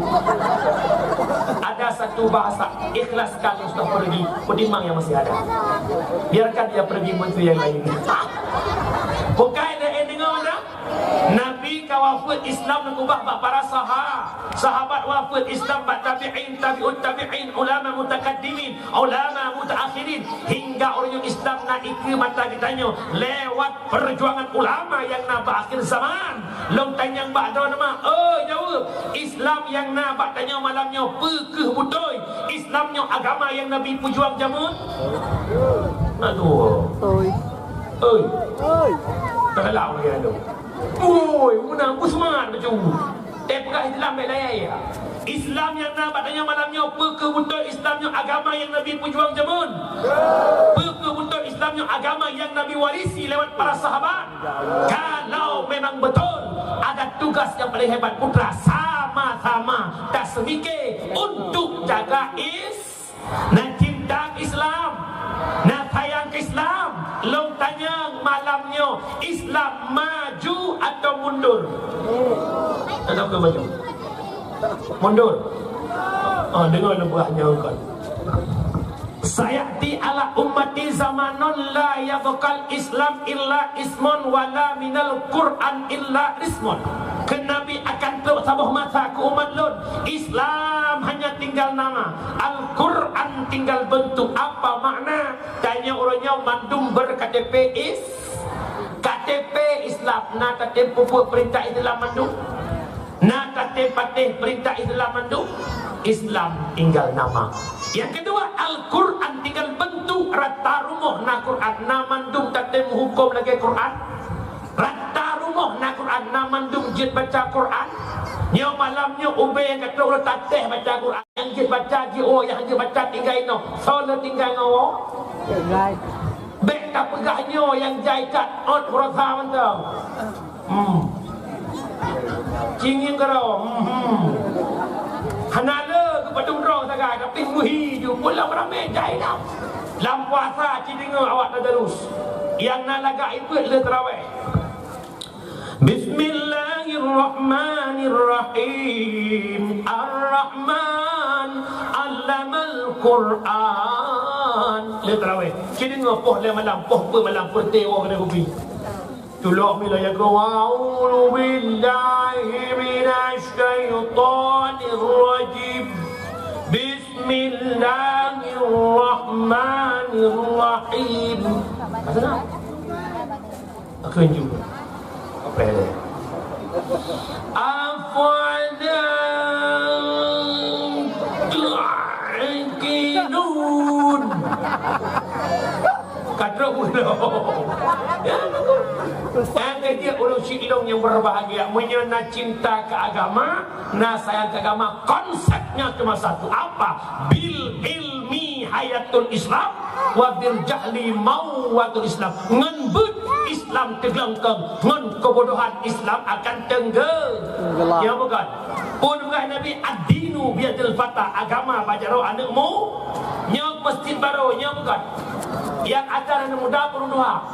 Ada satu bahasa ikhlaskan yang sudah pergi, pedimang yang masih ada. Biarkan dia pergi menteri yang lain. Bukan ada dengar mana? Nabi kawafat Islam mengubah para sahabat wafat Islam tabi'in tabi'ut tabi'in ulama mutakaddimin ulama mutaakhirin hingga orang Islam nak ikut mata kitanya lewat perjuangan ulama yang nak akhir zaman. Long tanya ba'da nama, jawab. Islam yang nak tanya malamnya pekeh butoi. Islamnya agama yang Nabi pujuang jamun. Aduh. Oi. Tak lalu ya tu. Oi, menang semangat macam. Pegah Islam baik layar. Islam yang nak tanya malamnya pekeh butoi. Islamnya agama yang Nabi pujuang jamun. Pekeh butoi. Islamnya agama yang Nabi warisi lewat para sahabat. Kalau memang betul ada tugas yang paling hebat putra sama-sama tak semikir untuk jaga nak cinta Islam, nak sayang Islam. Long tanya malamnya Islam maju atau mundur? Tak tahu ke maju? Mundur. Dengar lebuhnya kan. Sayati ala ummati zamanun la yabqal Islam illa ismun wala minal Quran illa ismun. Nabi akan tersabuh masa ke umat Lut. Islam hanya tinggal nama, Al-Quran tinggal bentuk. Apa makna? Tanya orangnya mandum ber-KTP KTP Islam. Nak KTP pupuk perintah Islam mandum. Nak KTP patih perintah Islam mandum. Islam tinggal nama. Yang kedua, Al-Quran tinggal bentuk. Rata rumah na Quran na mandum KTP hukum lagi Quran. Rata rumah na Quran na mandum jid baca Quran. Nyo malamnya ube yang kata orang tateh baca Quran. Yang jid baca jio yang jid baca tinggal no. Soalnya tinggal ngawo. Bek tak pegahnya yang jaikat on hurasa mantap. Cingin kerau. Hanala kepada urang sagai tapi muhi ju pulang ramai jai dah. Lam puasa cidinga awak tadarus. Yang nak lagak ikut le tarawih. Bismillahirrahmanirrahim. Ar-Rahman 'allamal Quran. Le tarawih. Cidinga poh le malam, poh pe malam putih orang kena kopi. Tulok bila ya kau a'udzu billahi minasy syaithanir rajim. Bismillahirrahmanirrahim. Apa? Aku juga. Apa dia? Afadan tu'qinun. Kata pula. Yang ketiga ulun syilong yang berbahagia, menyana cinta ke agama, na sayang ke agama. Konsepnya cuma satu, apa? Bil ilmi hayatul Islam wa bil jahli mauwatul Islam. Ngan but Islam tegelengkeng, ngan kebodohan Islam akan tenggelam. Ya bukan? Pun bukan Nabi ad-dinu biadil fata, agama bajaro anakmu. Nya masjid baru, nya bukan? Yang acara anak muda perunduha.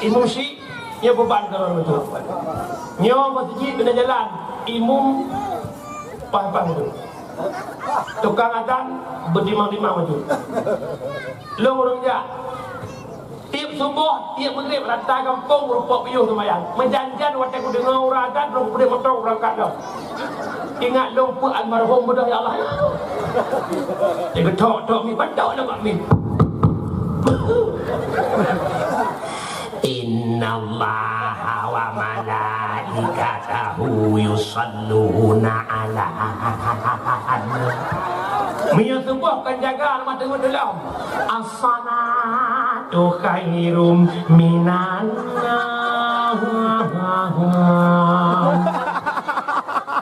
Imam Syekh nya beban kalau betul. Nya masjid kena jalan. Imam pang-pang tu. Tukang adan berdimang-dimang macam. Lo orang dia. Tiap subuh, tiap maghrib rata kampung rupa piyuh sembahyang. Menjanjian waktu aku dengar orang adan, orang boleh motor orang kat dah. Ingat lupa almarhum mudah ya Allah. Dia ketok-tok mi padak lah mak mi. Innallaha wa malaikatahu yusalluna ala Mia sebuah kan jaga alamat tengok dalam. As-salatu khairum minan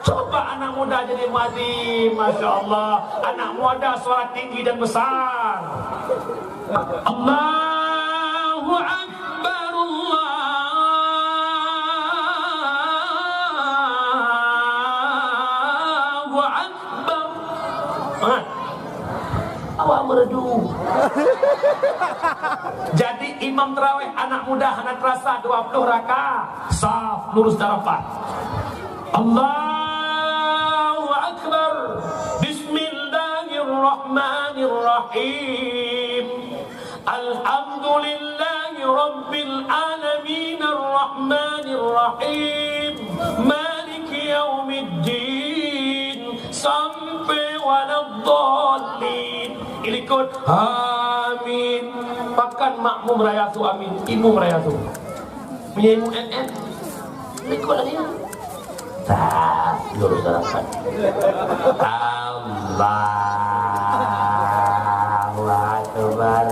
Coba anak muda jadi mati, Masya Allah. Anak muda suara tinggi dan besar. Allahu Akbar, Allahu Akbar. Awak merdu. Jadi imam terawih anak muda anak terasa 20 rakaat. Saf lurus darafat. Allahu Akbar. Bismillahirrahmanirrahim. Alhamdulillahi Rabbil Alamin. Ar-Rahmanirrahim. Maliki Yaumiddin. Sampai waladhdallin. Ikut. Amin. amin. Pakan makmum raya tu amin. Imum raya tu. Menyimu NN. Ikut lagi. Tak. Lurus dalamkan. Allahu Akbar.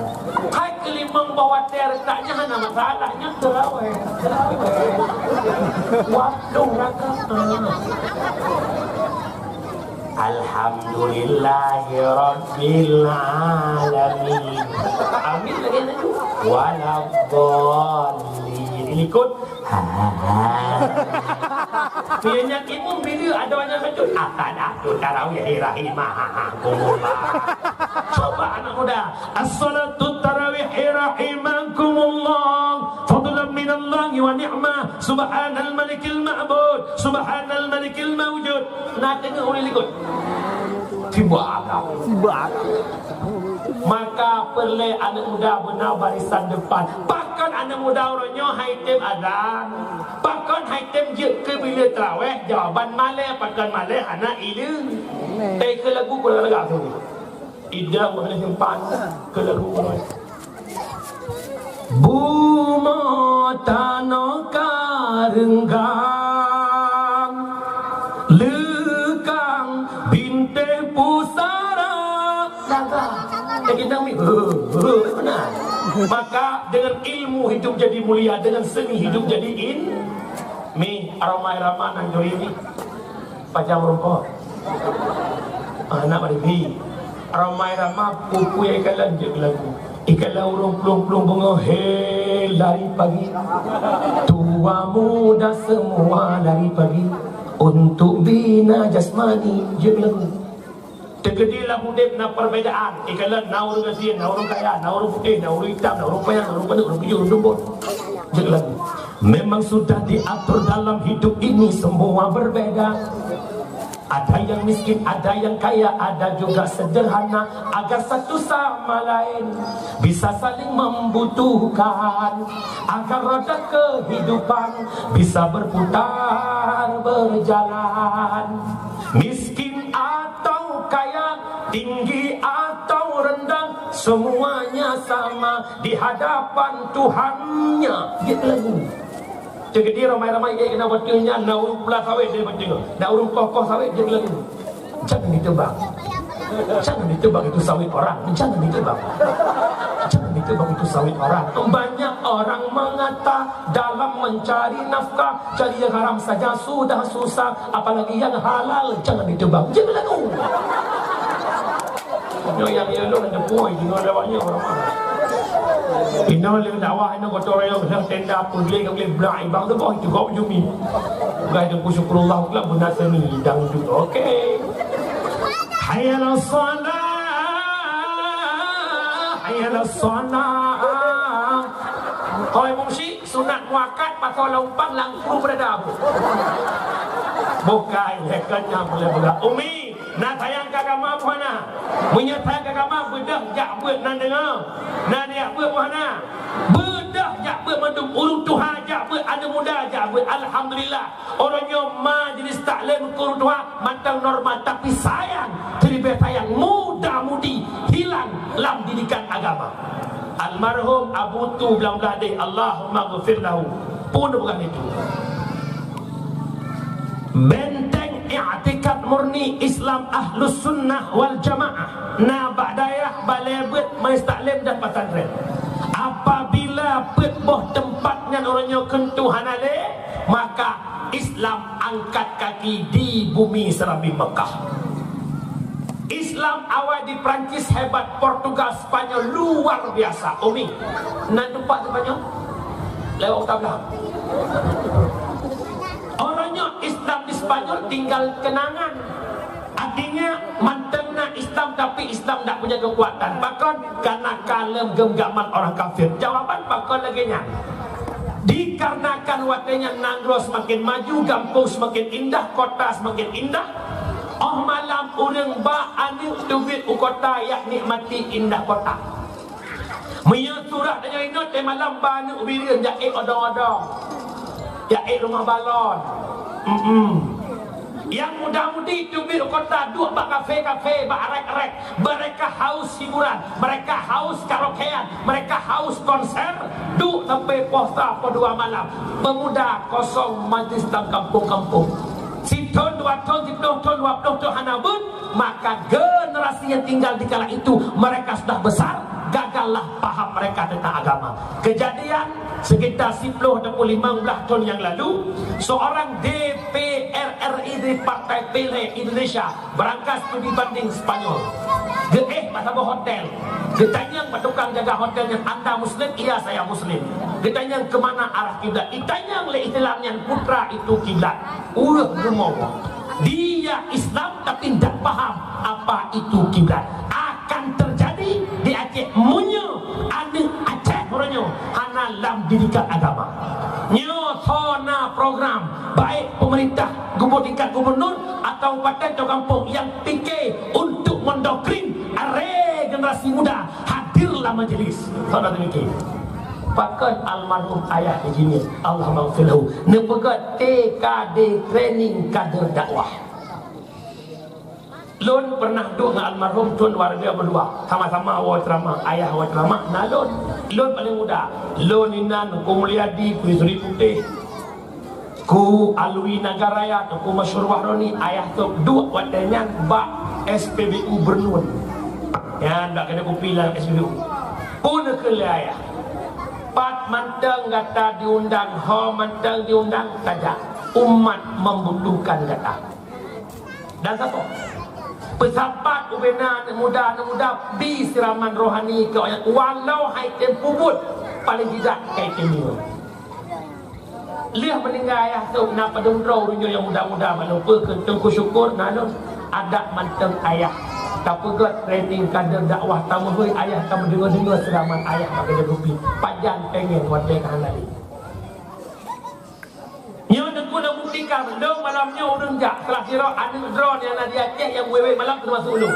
Hai kelimang bawa ter taknya hana masalahnya terawih. Waktu raka. Alhamdulillahi Rabbil Alamin. Amin lagi nanti. Waladdallin. Ini ikut. Biarnya imam bila ada orang baca Atanatu tarawih rahimahkumullah. Coba anak muda. As-salatu tarawih rahimakumullah. Fadlan minallahi wa ni'mah. Subhanal malikil ma'bud. Subhanal malikil mawjud. Nak dengar boleh ikut. Tiba akal. Maka perlu anak muda benar barisan depan. Bahkan anak muda orangnya haitem adan. Bahkan haitem je ke bila terawih. Jawaban malih. Bahkan malih anak ilu. Tapi ke lagu kurang lagu tu. Ida boleh simpan ke lagu kurang. Buma tanah karenggang lekang binte pusara jaga kita benar. Maka dengan ilmu hidup jadi mulia, dengan seni hidup jadi mi ramai-ramai nang jori ni pajang rokok anak baribi ramai-ramai pupu yang ikalan je lagu ikalah urung pelung-pelung bunga hei lari pagi tua muda semua lari pagi untuk bina jasmani je lagu. Tergedilah hudib na perbezaan. Ikalah na orang Asia, na orang kaya, na orang putih, na orang hitam, na orang payah, na orang pendek, orang hijau, orang dumbut. Je lagu. Memang sudah diatur dalam hidup ini semua berbeda. Ada yang miskin, ada yang kaya, ada juga sederhana. Agar satu sama lain bisa saling membutuhkan. Agar roda kehidupan bisa berputar, berjalan. Miskin atau kaya, tinggi atau rendah, semuanya sama di hadapan Tuhannya. Gitu lagu. Jadi ramai-ramai yang kena bertanya, nak urung pula sawit dia bertanya, nak urung kokoh sawit dia lagi. Jangan ditebang. Jangan ditebang itu sawit orang. Jangan ditebang. Jangan ditebang itu sawit orang. Banyak orang mengata dalam mencari nafkah, cari yang haram saja sudah susah, apalagi yang halal. Jangan ditebang. Jangan lagu. Yang lo ada poin, ini ada banyak orang. Ino le dakwah ino kotor yang sedang tenda pulih ke boleh belai bang tu boh juga jumi. Gai tu syukurullah pula benar seni dangdut. Okey. Hayal salat. Hayal salat. Hoi mungsi sunat muakat pasal lompat langsung berada. Bukai lekanya boleh belah. Umi nak tayang agama apa mana? Menyatakan agama bedah jak buat nan dengar. Nan dia buat mana? Bedah jak buat mandum urung Tuhan jak buat ada muda jak buat alhamdulillah. Orangnya majlis taklim urung Tuhan mantang normal tapi sayang, terlebih sayang muda-mudi hilang dalam didikan agama. Almarhum Abu Tu belah-belah dia Allahumma ghfir lahu. Pun bukan itu. Benteng i'tikad murni Islam Ahlus Sunnah wal Jamaah na ba'dayah balebet maistaklim dan pesantren. Apabila petboh tempatnya orangnya kentuhan ale, maka Islam angkat kaki di bumi Serambi Mekah. Islam awal di Perancis hebat, Portugal, Spanyol luar biasa. Umi, nak tempat Spanyol? Lewat tablah. Orangnya Islam di Spanyol tinggal kenangan. Artinya mantengna Islam tapi Islam tak punya kekuatan. Bahkan karena kalem genggaman orang kafir. Jawaban bahkan lagi nya. Dikarenakan waktunya Nangro semakin maju, kampung semakin indah, kota semakin indah. Oh malam urang ba anu duit kota yak nikmati indah kota. Meya surah tanya ini te malam ba anu birin jak odong-odong. Ya rumah balon. Yang muda-mudi tu bil kota duk bak kafe-kafe, bak arek-arek. Mereka haus hiburan, mereka haus karaokean, mereka haus konser. Duk sampai puasa pada 2 malam. Pemuda kosong majlis dalam kampung-kampung. Tahun 2 tahun, 10 tahun, 20 tahun hanabun, maka generasi yang tinggal di kala itu mereka sudah besar, gagallah paham mereka tentang agama. Kejadian sekitar 10 atau 15 tahun yang lalu, seorang DPR RI dari Partai Pele Indonesia berangkat studi banding Spanyol. Pada hotel. Ditanya pada tukang jaga hotelnya, anda Muslim? Iya, saya Muslim. Ditanya kemana arah kiblat? Ditanya oleh Islamnya, putra itu kiblat. Dia Islam tapi tidak paham apa itu kiblat. Akan terjadi di Aceh munyo ane Aceh moronyo hana lam didikan agama. Nyotona program baik pemerintah tingkat gubernur atau kabupaten atau kampung yang fikir untuk mendoktrin are generasi muda, hadirlah majelis. Saudara demikian. Pakai almarhum ayah begini, Allah maghfirlahu, nepegat TKD training kader dakwah. Lun pernah duduk dengan almarhum tuan warga berdua, sama-sama awal ceramah, ayah awal ceramah. Nah lun paling muda, lun inan ku Mulyadi, ku Sri Putih, ku Alwi Nagaraya, ku Masyur Wahroni. Ayah tu duduk wadannya bak SPBU Bernun. Ya, tak kena kopi lah SPBU. Pun ke ayah. Pat manteng kata diundang, ho manteng diundang saja. Umat membutuhkan kata. Dan satu, pesapat ubena muda bi siraman rohani ke orang walau hai tempu pun paling tidak kayak ini. Lihat meninggal ayah tu nak padundro runyo yang muda-muda malupa ke tengku syukur nalun ada manteng ayah. Tapi got training kader dakwah tamu hui ayah kamu dengar siraman ayah pakai dia rupi. Pajan pengen wadai kan lagi. Nyo deku nak buktikan dong malamnya urang jak setelah sira anu drone yang ada di Aceh yang wewe malam termasuk ulung.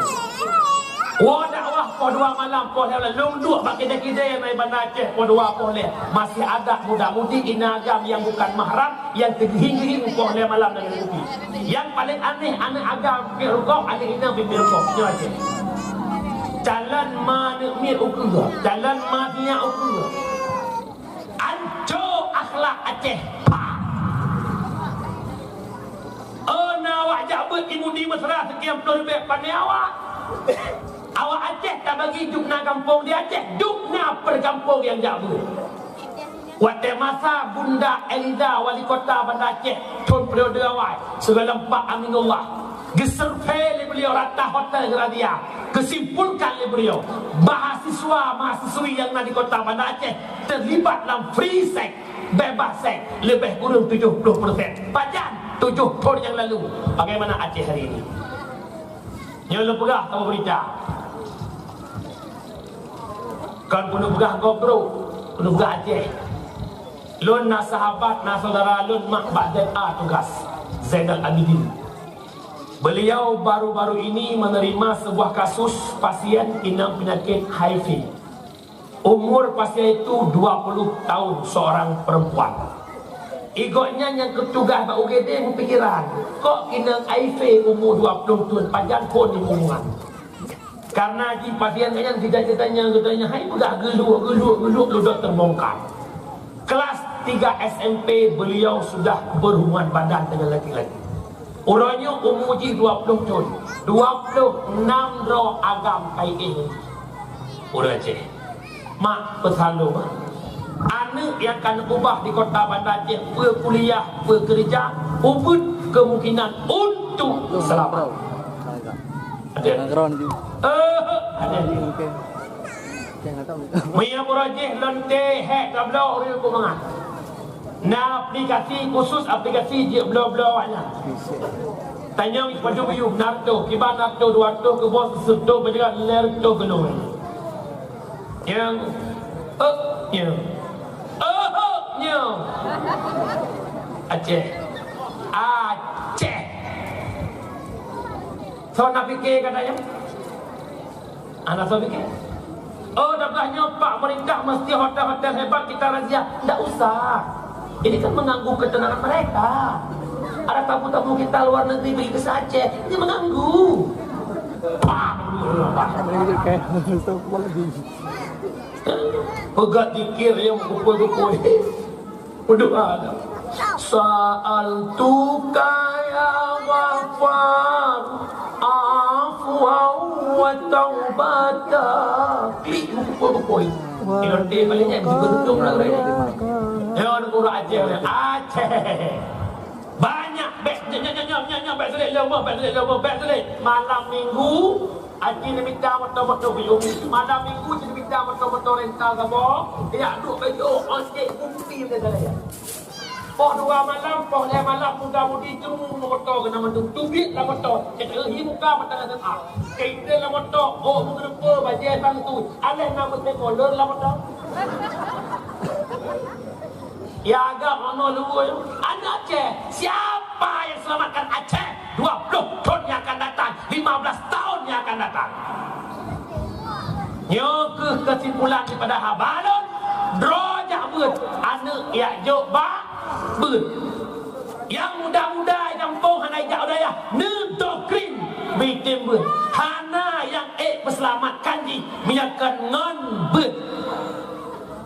Wa dakwah po 2 malam po lung duk bak kedai-kedai mai bandar Aceh po 2 po le. Masih ada muda-mudi inagam yang bukan mahram yang terhing-hing po le malam dengan kopi. Yang paling aneh anak agam pirukok ada ina pirukok nyo Aceh. Jalan mana mir ukur, jalan mana ukur. Anco akhlak Aceh. Awak jabut ibu di mesra sekian puluh lebih pandai awak. Awak Aceh tak bagi duk na kampung di Aceh, duk na perkampung yang jabut. Waktu masa Bunda Eliza wali kota Bandar Aceh tahun periode awal segala Pak Aminullah gesurvey beliau rata hotel Gradia, kesimpulkan beliau mahasiswa-mahasiswi yang ada di kota Bandar Aceh terlibat dalam free sex, bebas seks lebih kurang 70%. Pajan 7 tahun yang lalu. Bagaimana Aceh hari ini? Yang lepegah kamu berita. Kan penuh pegah gobro, penuh pegah Aceh. Lun na sahabat, na saudara lun mak Baghdad A tugas Zainal Abidin. Beliau baru-baru ini menerima sebuah kasus pasien kena penyakit HIV. Umur pasien itu 20 tahun, seorang perempuan. Igotnya yang ketugas Pak UGD berpikiran, kok kena HIV umur 20 tahun, panjang pun di hubungan. Karena di pasien yang tidak ditanya, hai sudah geluk, sudah terbongkar. Kelas 3 SMP beliau sudah berhubungan badan dengan laki-laki. Orangnya umur 20 tahun, 26 roh agam kai ini. Orang Aceh. Mak pesalu mak. Anak yang akan ubah di kota Bandar Aceh, berkuliah, bekerja, ubud kemungkinan untuk selamat. Ada. Ada. Mia Murajih lonte hek blau ri ko mangan. Na aplikasi khusus aplikasi dia blau-blaunya. Tanya pada biu narto, kibar narto 200 ke bos sedo berjaga lerto gelo. Yang Aceh. So nak fikir katanya. Anak so fikir. Oh, dapatnya Pak Merintah mesti hotel-hotel hebat kita razia. Tak usah. Ini kan mengganggu ketenangan mereka. Ada tamu-tamu kita luar negeri pergi ke Aceh, ini mengganggu. Pegat dikir yang pukul-pukul. Berdoa dah. Sa'altuka ya Ghaffar afwan wa taubata. Klik pukul-pukul. Ini paling yang duduk lah ni. Ya orang orang Aceh, Aceh. Banyak beg nyam beg selit. Malam Minggu Haji ni minta motor-motor beli. Malam Minggu je minta motor-motor rental ke bawah. Ya duk baju ojek kumpi dia saya. Pok 2 malam, pok 5 malam muda-mudi jemu motor kena mendung. Tubik lah motor. Kita hi muka matang sana. Kita lah motor. Oh mengerupa bajai bang tu. Alih nama sekolah lah motor. Ya agak mana luar. Ada Aceh. Siapa yang selamatkan Aceh? 20 tahun yang akan datang. 15 tahun yang akan datang. Nyokeh kesimpulan daripada habalun. Drojah ber. Anak yang jok ber. Yang muda-muda yang pong hanai jak udaya. Nentokrin. Bikin ber. Hana yang peselamat kanji. Minyakan ngon ber.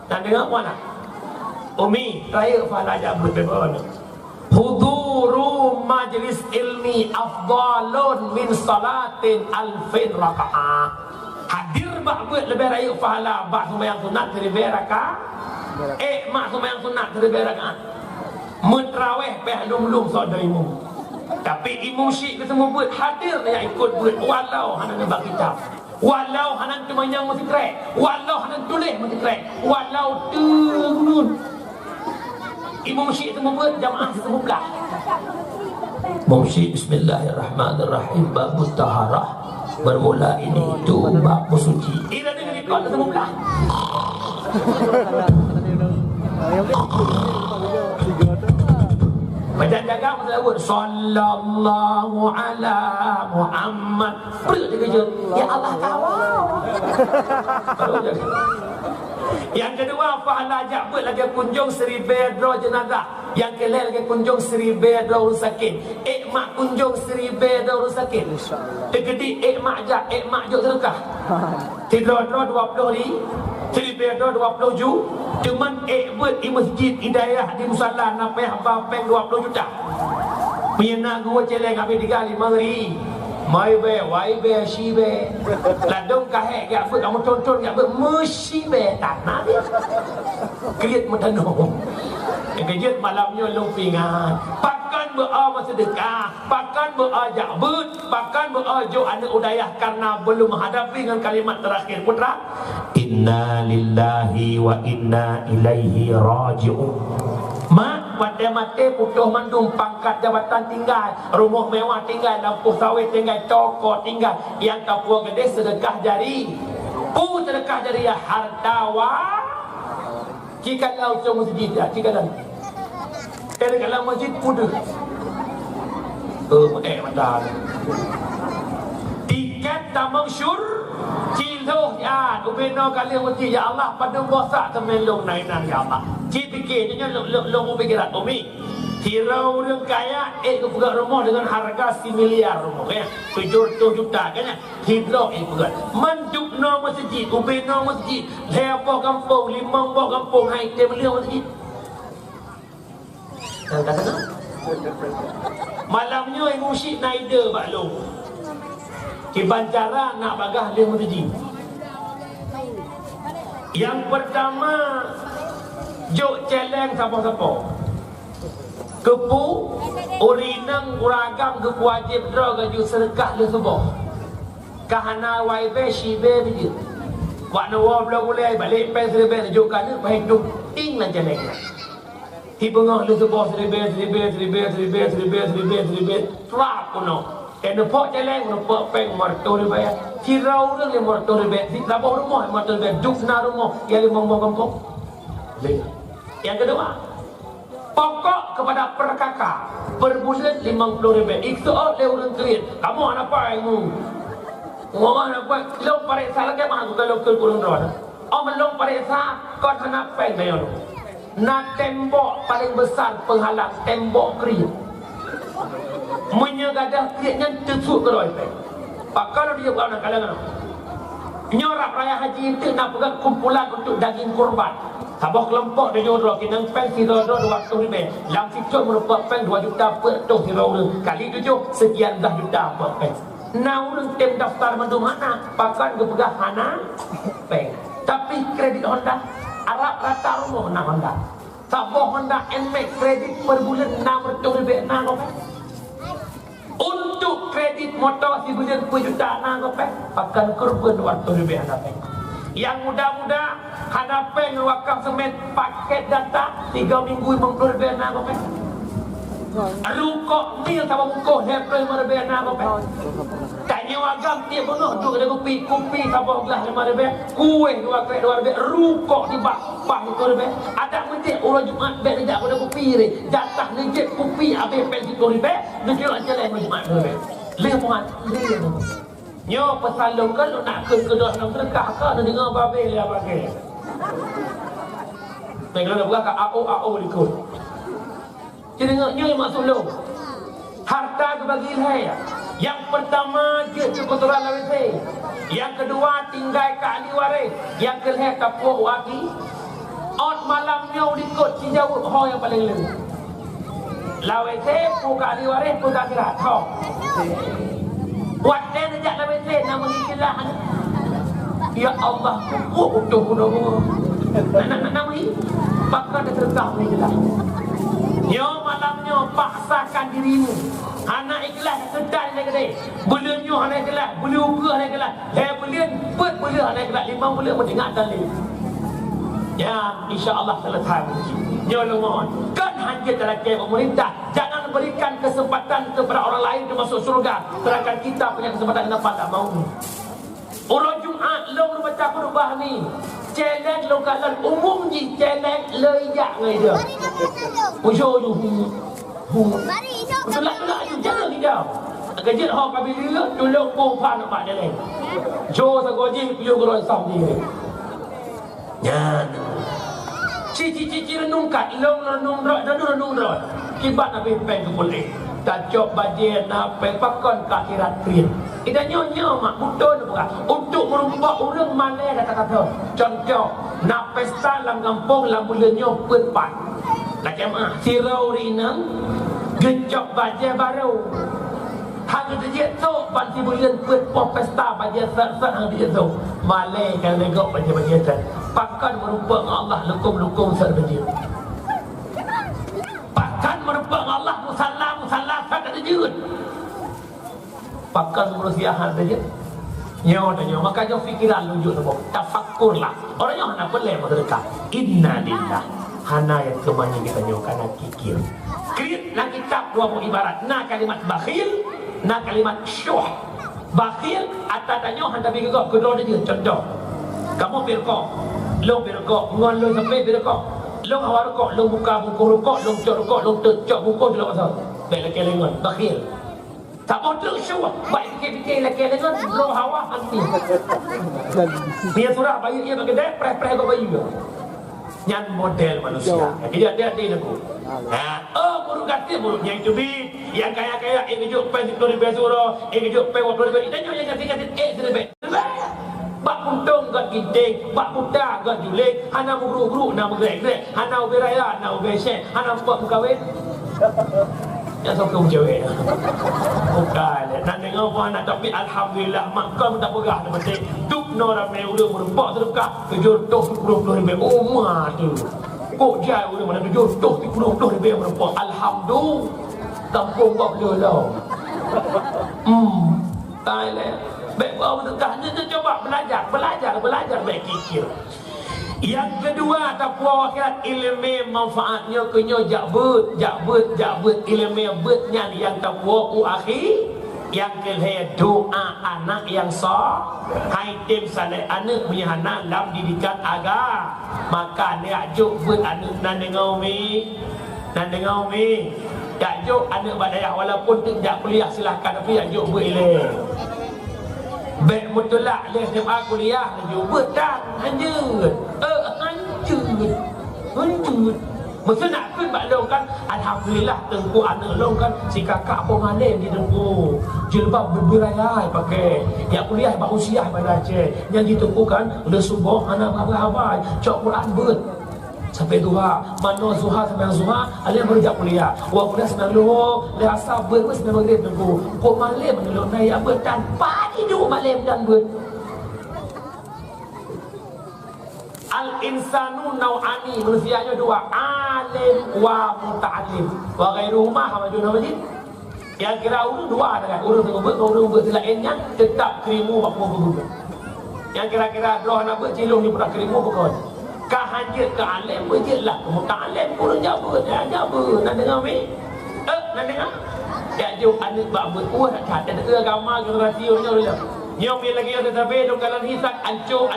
Dan dengar mana? Umi, raya fahla jabut bebon. Huduru majlis ilmi afdalun min salatin alfin raka'ah. Hadir ba'but lebih raya fahla bak sembahyang sunat dari beraka. Mak sembahyang sunat dari beraka. Mentraweh behlum-lum saudarimu. Tapi imam syik ketemu buat hadir yang ikut buat walau hana nebak kitab. Walau hana kemenyang mesti krek. Walau hana tulis mesti krek. Walau turun. Imam Syekh itu membuat jamaah sebelah. Imam Syekh bismillahirrahmanirrahim bab taharah. Bermula ini itu bab suci. Ira dengan ikut sebelah. Badan jaga mesti sallallahu ala Muhammad. Perlu dia ya Allah kawal. Yang kedua, fa'ala ja'but lagi kunjung Seri Bedro jenazah. Yang kelihatan lagi kunjung Seri Bedro Rusakin. Mak kunjung Seri Bedro Rusakin. Tegedi mak jok sedekah. Tidro-dro 20 ni. Seri Bedro 20 ju. Cuman buat di masjid Hidayah di Musalla Napeh Bapeng 20 juta. Punya gua celeng habis 3 5 hari. Mai be, wai be, si be. Ladong kahek gak ber, kamu tonton gak ber, mesti be tanah. Kriat metanong. Kejut malamnya lumpingan. Pakan be'a sedekah, pakan be'a ja'but, pakan be'a jo anak udayah karena belum menghadapi dengan kalimat terakhir putra. Inna lillahi wa inna ilaihi raji'un. Mak, mati-mati putuh mandung pangkat jabatan tinggal, rumah mewah tinggal, lampu sawit tinggal, toko tinggal, yang kapua gede sedekah jari. Sedekah jari ya hartawa. Jika lau cuma masjid ya, jika lau. Kalau masjid puduh. Mandang. Tiket tamang syur. Ciloh ya, ubeno kali masjid ya Allah pada bosak temelong nainan ya Allah. Cik fikirnya lo pikiran umi. Tirau orang kaya, kepegat rumah dengan harga 1 miliar rumah ya. 7 juta kan ya. Tirau pegat. Manduk no masjid, ubeno masjid. Lepo kampung, 5 buah kampung hai temelong masjid. Dan kata malamnya yang musyik naida Pak Long. Kibancara nak bagah dia masjid. Yang pertama jok celeng siapa-siapa. Kepu urinang uragam kepu wajib draw gaju sedekah le sebab. Kahana waibe shibe biji. Wak nawa belum boleh balik pen serbe juk kan baik duk ting lah celeng. Hibungah le sebab serbe trap kuno. Pok celeng pok peng marto le bayar. Tirau ring le marto le bet. Labah rumah marto le bet juk na rumah yang 5 kampung. Yang kedua, pokok kepada perkaka berbulan 50,000. Itu oleh orang keliat. Kamu anak apa yang ngomong apa? Long parisa lagi mana kalau kulkulun roda. Long parisa kau tanah peng dayon. Na tembok paling besar penghalang tembok kriat. Menyegadah kiatnya tersuk ke roy. Pak kalau dia buat nak kalangan. Nyorak raya haji itu nak pegang kumpulan untuk daging kurban. Sabah kelompok dia jodoh kinang peng siro 200 ribu. Lam situ merupakan peng 2 juta per tu siro kali 7 sekian dah juta per peng. Nah urang tem daftar mandu mana pakan ke pegang hana peng. Tapi kredit Honda Arab rata rumah na Honda. Sabah Honda NMAX kredit per bulan 600 ribu na kau peng. Untuk kredit motor si bulan 10 juta na kau peng. Pakan kurban 200 ribu na peng. Yang muda-muda ada peng wakaf semen paket data 3 minggu 50 ribu na kau peng. Rukok ni sama mukoh April 5 ribu na kau peng. Tanya agam dia penuh duk ada kopi sabah gelas 5 ribu. Kuih 2 krek 2 ribu. Rukok di bak 1 ribu. Ada menjek orang Jumaat beg tidak pada kopi ni. Jatah menjek kopi habis peng 10 ribu. Dia nak jalan Jumaat 2 ribu. Lemuan lemu. Nyo pesalung kan nak ke kedua nak sedekah ke nak dengar babe dia pakai. Tengok dah buka AO ikut. Jadi nyo yang masuk lo. Harta dibagi hai. Yang pertama dia kebetulan lawet. Yang kedua tinggal ke ahli waris. Yang kelih kapuh wagi. Out malamnya ikut si jauh ho yang paling lemu. Lawet buka ahli waris buka kira tau. Buat dia najak lawet nama istilah. Ya Allah, utuh kuno. Nama ini bakal tertang ni jelas. Yo malamnya paksakan dirimu. Anak ikhlas sedar dia kata. Bulan nyo anak ikhlas, bulan uka anak ikhlas. Bulan pet bulan anak ikhlas 5 bulan mendengar dalil. Ya, insya-Allah selesai rezeki. Nyo mohon. Kan hanya dalam pemerintah, jangan berikan kesempatan kepada orang lain untuk masuk surga. Sedangkan kita punya kesempatan kenapa tak mau? Orang Jumaat long baca Quran ni. Challenge lokalan umum je challenge leyak ngai dia. Ujo ju. Mari jom. Telak-telak je jangan dia. Kejut hok kabin dia tolong pong pan nak dia lain. Jo sa goji piu gro sam dia. Nyan. Cici renung kat long renung ro. Kibat nak peng ke boleh. Tajok bajian nak pakon ke akhirat krian. Ida nyonya mak betul bukan untuk merubah orang mana kata-kata. Contoh nak pesta dalam kampung dalam bulan nyo perpan. Nak jemaah sirau rinang gejok bajian baru. Hang dia tu panti bulan perpan pesta bajian sat-sat hang dia tu. Malai kan legok bajian tu. Pakan merubah Allah lukum serbeji. Pakan merubah Allah musalla tak ada jud. Pakan manusiahan saja. Nyo makanya fikiran lujuk tu. Tafakkurlah. Orang yang nak boleh berdekat. Inna lillah. Hana yang kemana kita nyo kana kikir. Krit nak kitab dua ibarat. Na kalimat bakhil, na kalimat syuh. Bakhil atatanyo handa bigok kedua dia contoh. Kamu berkok, lo berkok, ngon lo sampai berkok. Lo awal rokok, lo buka buku rokok, lo cok rokok, lo cok buku dulu pasal. Baik lagi lengan, bakhil. Tak mau terus syuah. Baik fikir lagi lengan, lo hawa hati. Dia surah bayi dia bagi dia, preh kau bayi dia. Nyan model manusia. Dia aku. Buruk ganti buruk yang cubit, yang kaya yang hidup pen 10 ribu euro, yang hidup pen 20 ribu. Dan yang ganti ribu. Bak puntung kat giting, bak putar kat julik, hana guru nak bergerak, hana beraya nak bersih, hana buat kawin. Yang sokong cewek. Bukan, nak dengar apa nak tapi alhamdulillah makam tak pegah dah mesti. Tuk no ramai udah merempak sedekah, jodoh 20 ribu. Oh mah tu. Kok jai udah mana jodoh 20 ribu merempak. Alhamdulillah. Kampung kau belah. Thailand. Baik bawa sedekahnya coba belajar baik kikir. Yang kedua takwa akhirat ilmu manfaatnya kenyo jabut ilmu betnya yang takwa akhi yang kelih doa anak yang sah hai tim saleh anak punya anak dalam didikan agama maka dia ajuk bet anak nan dengar umi ajuk anak badaya walaupun tidak kuliah silahkan tapi ajuk bet ilmu baik mutulak leh SMA kuliah juga tak hancur. Masa nak ke bak long kan, alhamdulillah tengku anak long kan si kakak pun malam di tengku. Jilbab berberai pakai. Yang kuliah bak usia pada Aceh. Yang di tengku kan udah subuh anak apa-apa. Cok Quran ber. Sampai duha, mana zuhar sampai zuhar, alim berjak kuliah. Wa kuliah sembilan luar, dia asal ber sembilan maghrib tengku. Kok malam menelok naik apa tanpa tidur malam dan ber. Al-insanu nau'ani, manusianya dua, alim wa muta'alim. Wa ghairu rumah majuna majid. Yang kira urut dua ada kan, urut selainnya tetap kerimu apa berguna. Yang kira-kira doh nak bercilung ni pernah kerimu bukan. Kahajat ke alim berjelah, muta'alim pun jawab, nak dengar ni? Nak dengar? Ya jauh anak bak berkuah tak ada agama generasi orang Nyom yang lagi ada tapi dongkalan hisap ancur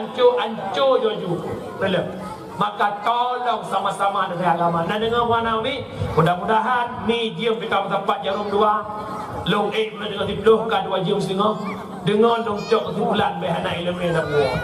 jojo. Betul. Maka tolong sama-sama dengan agama. Nak dengar mana ni? Mudah-mudahan ni jam kita tempat jarum 2. Long 8 dengan 10 ke 2 jam setengah. Dengan long cok kesimpulan behana ilmu yang buat.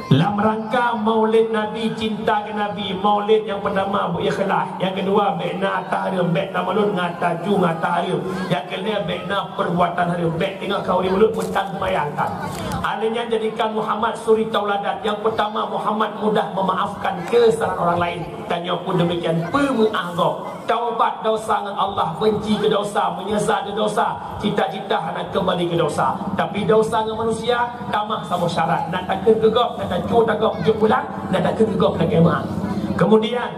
Dalam rangka Maulid Nabi, cinta ke Nabi, Maulid yang pertama berikhlas, yang kedua bekna tahrim, bekna mulut ngata ju ngata harim, yang ketiga bekna perbuatan harim, bek tengok kau di mulut mustang semayangkan. Alanya jadikan Muhammad suri tauladan. Yang pertama Muhammad mudah memaafkan kesalahan orang lain, dan yang pun demikian pemenganggap taubat dosa dengan Allah, benci ke dosa, menyesal ke dosa, cita-cita hendak kembali ke dosa. Tapi dosa dengan manusia tamah sama syarat, nak takkan gegap, nak takkan tagap hujung bulan, nak takkan gegap nak kemah. Kemudian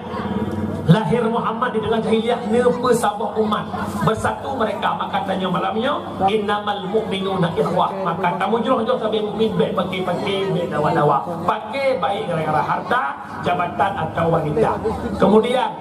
lahir Muhammad di dalam jahiliah, nepa sabah umat bersatu mereka. Maka tanya malamnya innamal mu'minuna ikhwah. Maka tamu jauh-jauh sampai mukmin baik pakai baik dawa-dawa, pakai baik gara-gara harta, jabatan atau wanita. Kemudian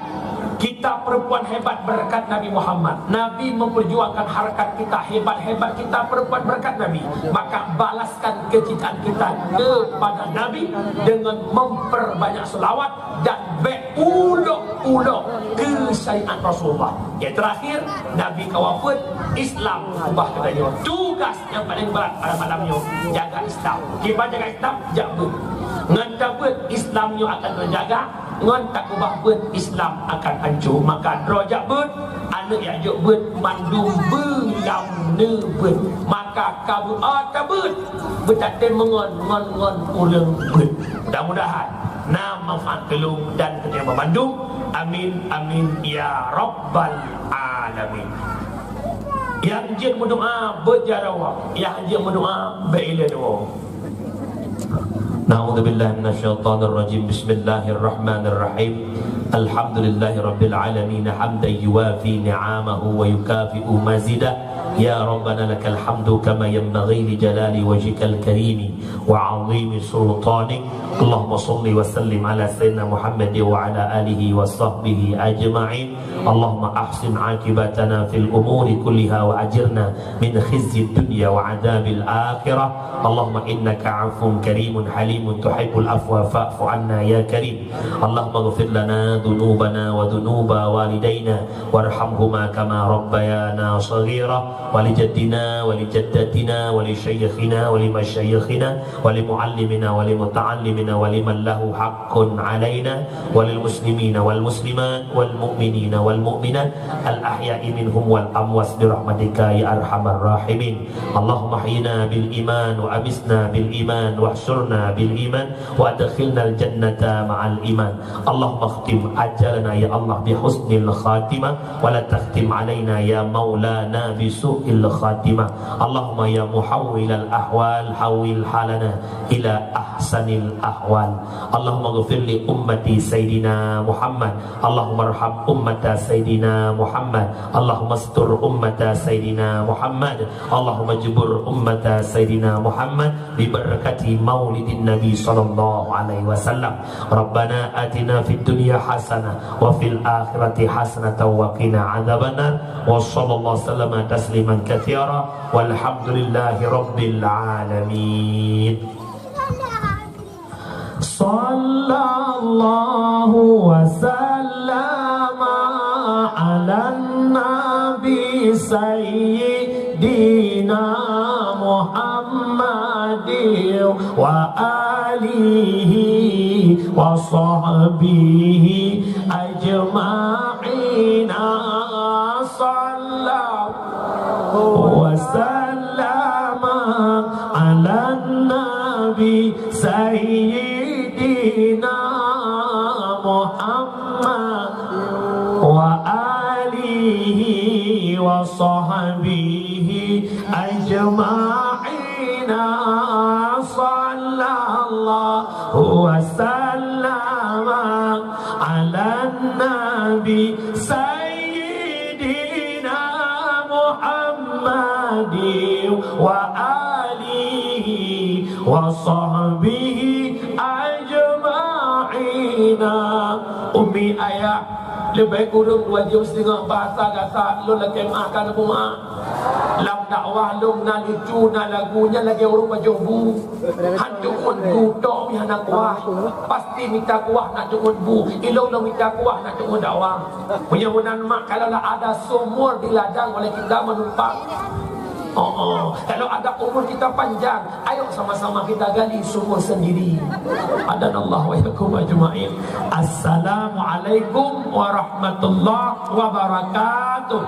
kita perempuan hebat berkat Nabi Muhammad. Nabi memperjuangkan harkat kita, hebat-hebat kita perempuan berkat Nabi. Maka balaskan kecintaan kita kepada Nabi dengan memperbanyak selawat dan berulang-ulang ke syariat Rasulullah. Yang terakhir, Nabi kawafat, Islam ubah katanya. Tugas yang paling berat pada malamnya, jaga Islam. Kita jaga Islam, jaga. Ngan dapat Islamnya akan terjaga, ngan tak ubah ber Islam akan hancur. Maka derajat ber anak yang juk ber mandum belam nebet. Maka kabut ber bertaten mengon ulang ber. Mudah-mudahan nam manfaat kelung dan ketika memandung. Amin amin ya rabbal alamin. Yang jin berdoa berjarawah, yang jin berdoa berilmu doa. Na'udzu billahi minasyaitonir rajim. Bismillahirrahmanirrahim. Alhamdulillahi rabbil alamin hamdan yuwafi ni'amahu wa yukafi'u mazidah. Ya Rabbana lakal hamdu kama yanbaghi li jalali wajhikal karim wa 'azimi sultanik. Allahumma shalli wa sallim ala sayyidina Muhammad wa ala alihi wa sahbihi ajma'in. Allahumma ahsin 'aqibatana fil umuri kulliha wa ajirna min khizyid dunya wa 'adzabil akhirah. Allahumma innaka 'afuwun karimun halimun tuhibbul afwa fa'fu 'anna ya karim. Allahumma ighfir lana dhunubana wa dhunuba walidayna warhamhuma kama rabbayana shaghira. ولجدنا ولجدتنا ولشيخنا ولمشايخنا ولمعلمنا ولمتعلمنا ولمن له حق علينا وللمسلمين والمسلمات والمؤمنين والمؤمنات الأحياء منهم والأموات برحمتك يا أرحم الراحمين. اللهم احينا بالإيمان وأمسنا بالإيمان واحشرنا بالإيمان وأدخلنا الجنة مع الإيمان. اللهم اختم أجلنا يا الله بحسن الخاتمة ولا تختم علينا يا مولانا بسوء الخاتمة. اللهم يا محول الأحوال حول حالنا إلى أحسن الأحوال. اللهم اغفر لأمتي سيدنا محمد. اللهم ارحم أمة سيدنا محمد. اللهم استر أمة سيدنا محمد. اللهم اجبر أمة سيدنا محمد ببركة مولد النبي صلى الله عليه وسلم. ربنا آتنا في الدنيا حسنة وفي الآخرة حسنة وقنا عذاب النار. وصلى الله وسلم تسليما كثيرا والحمد لله رب العالمين. صلى الله وسلم على النبي سيدنا محمد وآله وصحبه أجمعين صلى وسلم على النبي سيدنا محمد وآله وصحبه أجمعين صلى الله وسلم على النبي سيدنا محمد وآله وصحبه أجمعين. Umi ayah lebih kurang 2 jam setengah bahasa kata lu lagi makan apa mak lam dakwah lu na lucu na lagunya lagi orang macam bu hantu bu tok yang nak kuah pasti minta kuah nak cukun bu ilong lu minta kuah nak cukun dakwah mudah-mudahan mak kalau lah ada sumur di ladang oleh kita menumpang. Kalau ada umur kita panjang, ayo sama-sama kita gali sumur sendiri. Adanallahu wa yakum ajma'in. Assalamualaikum warahmatullahi wabarakatuh.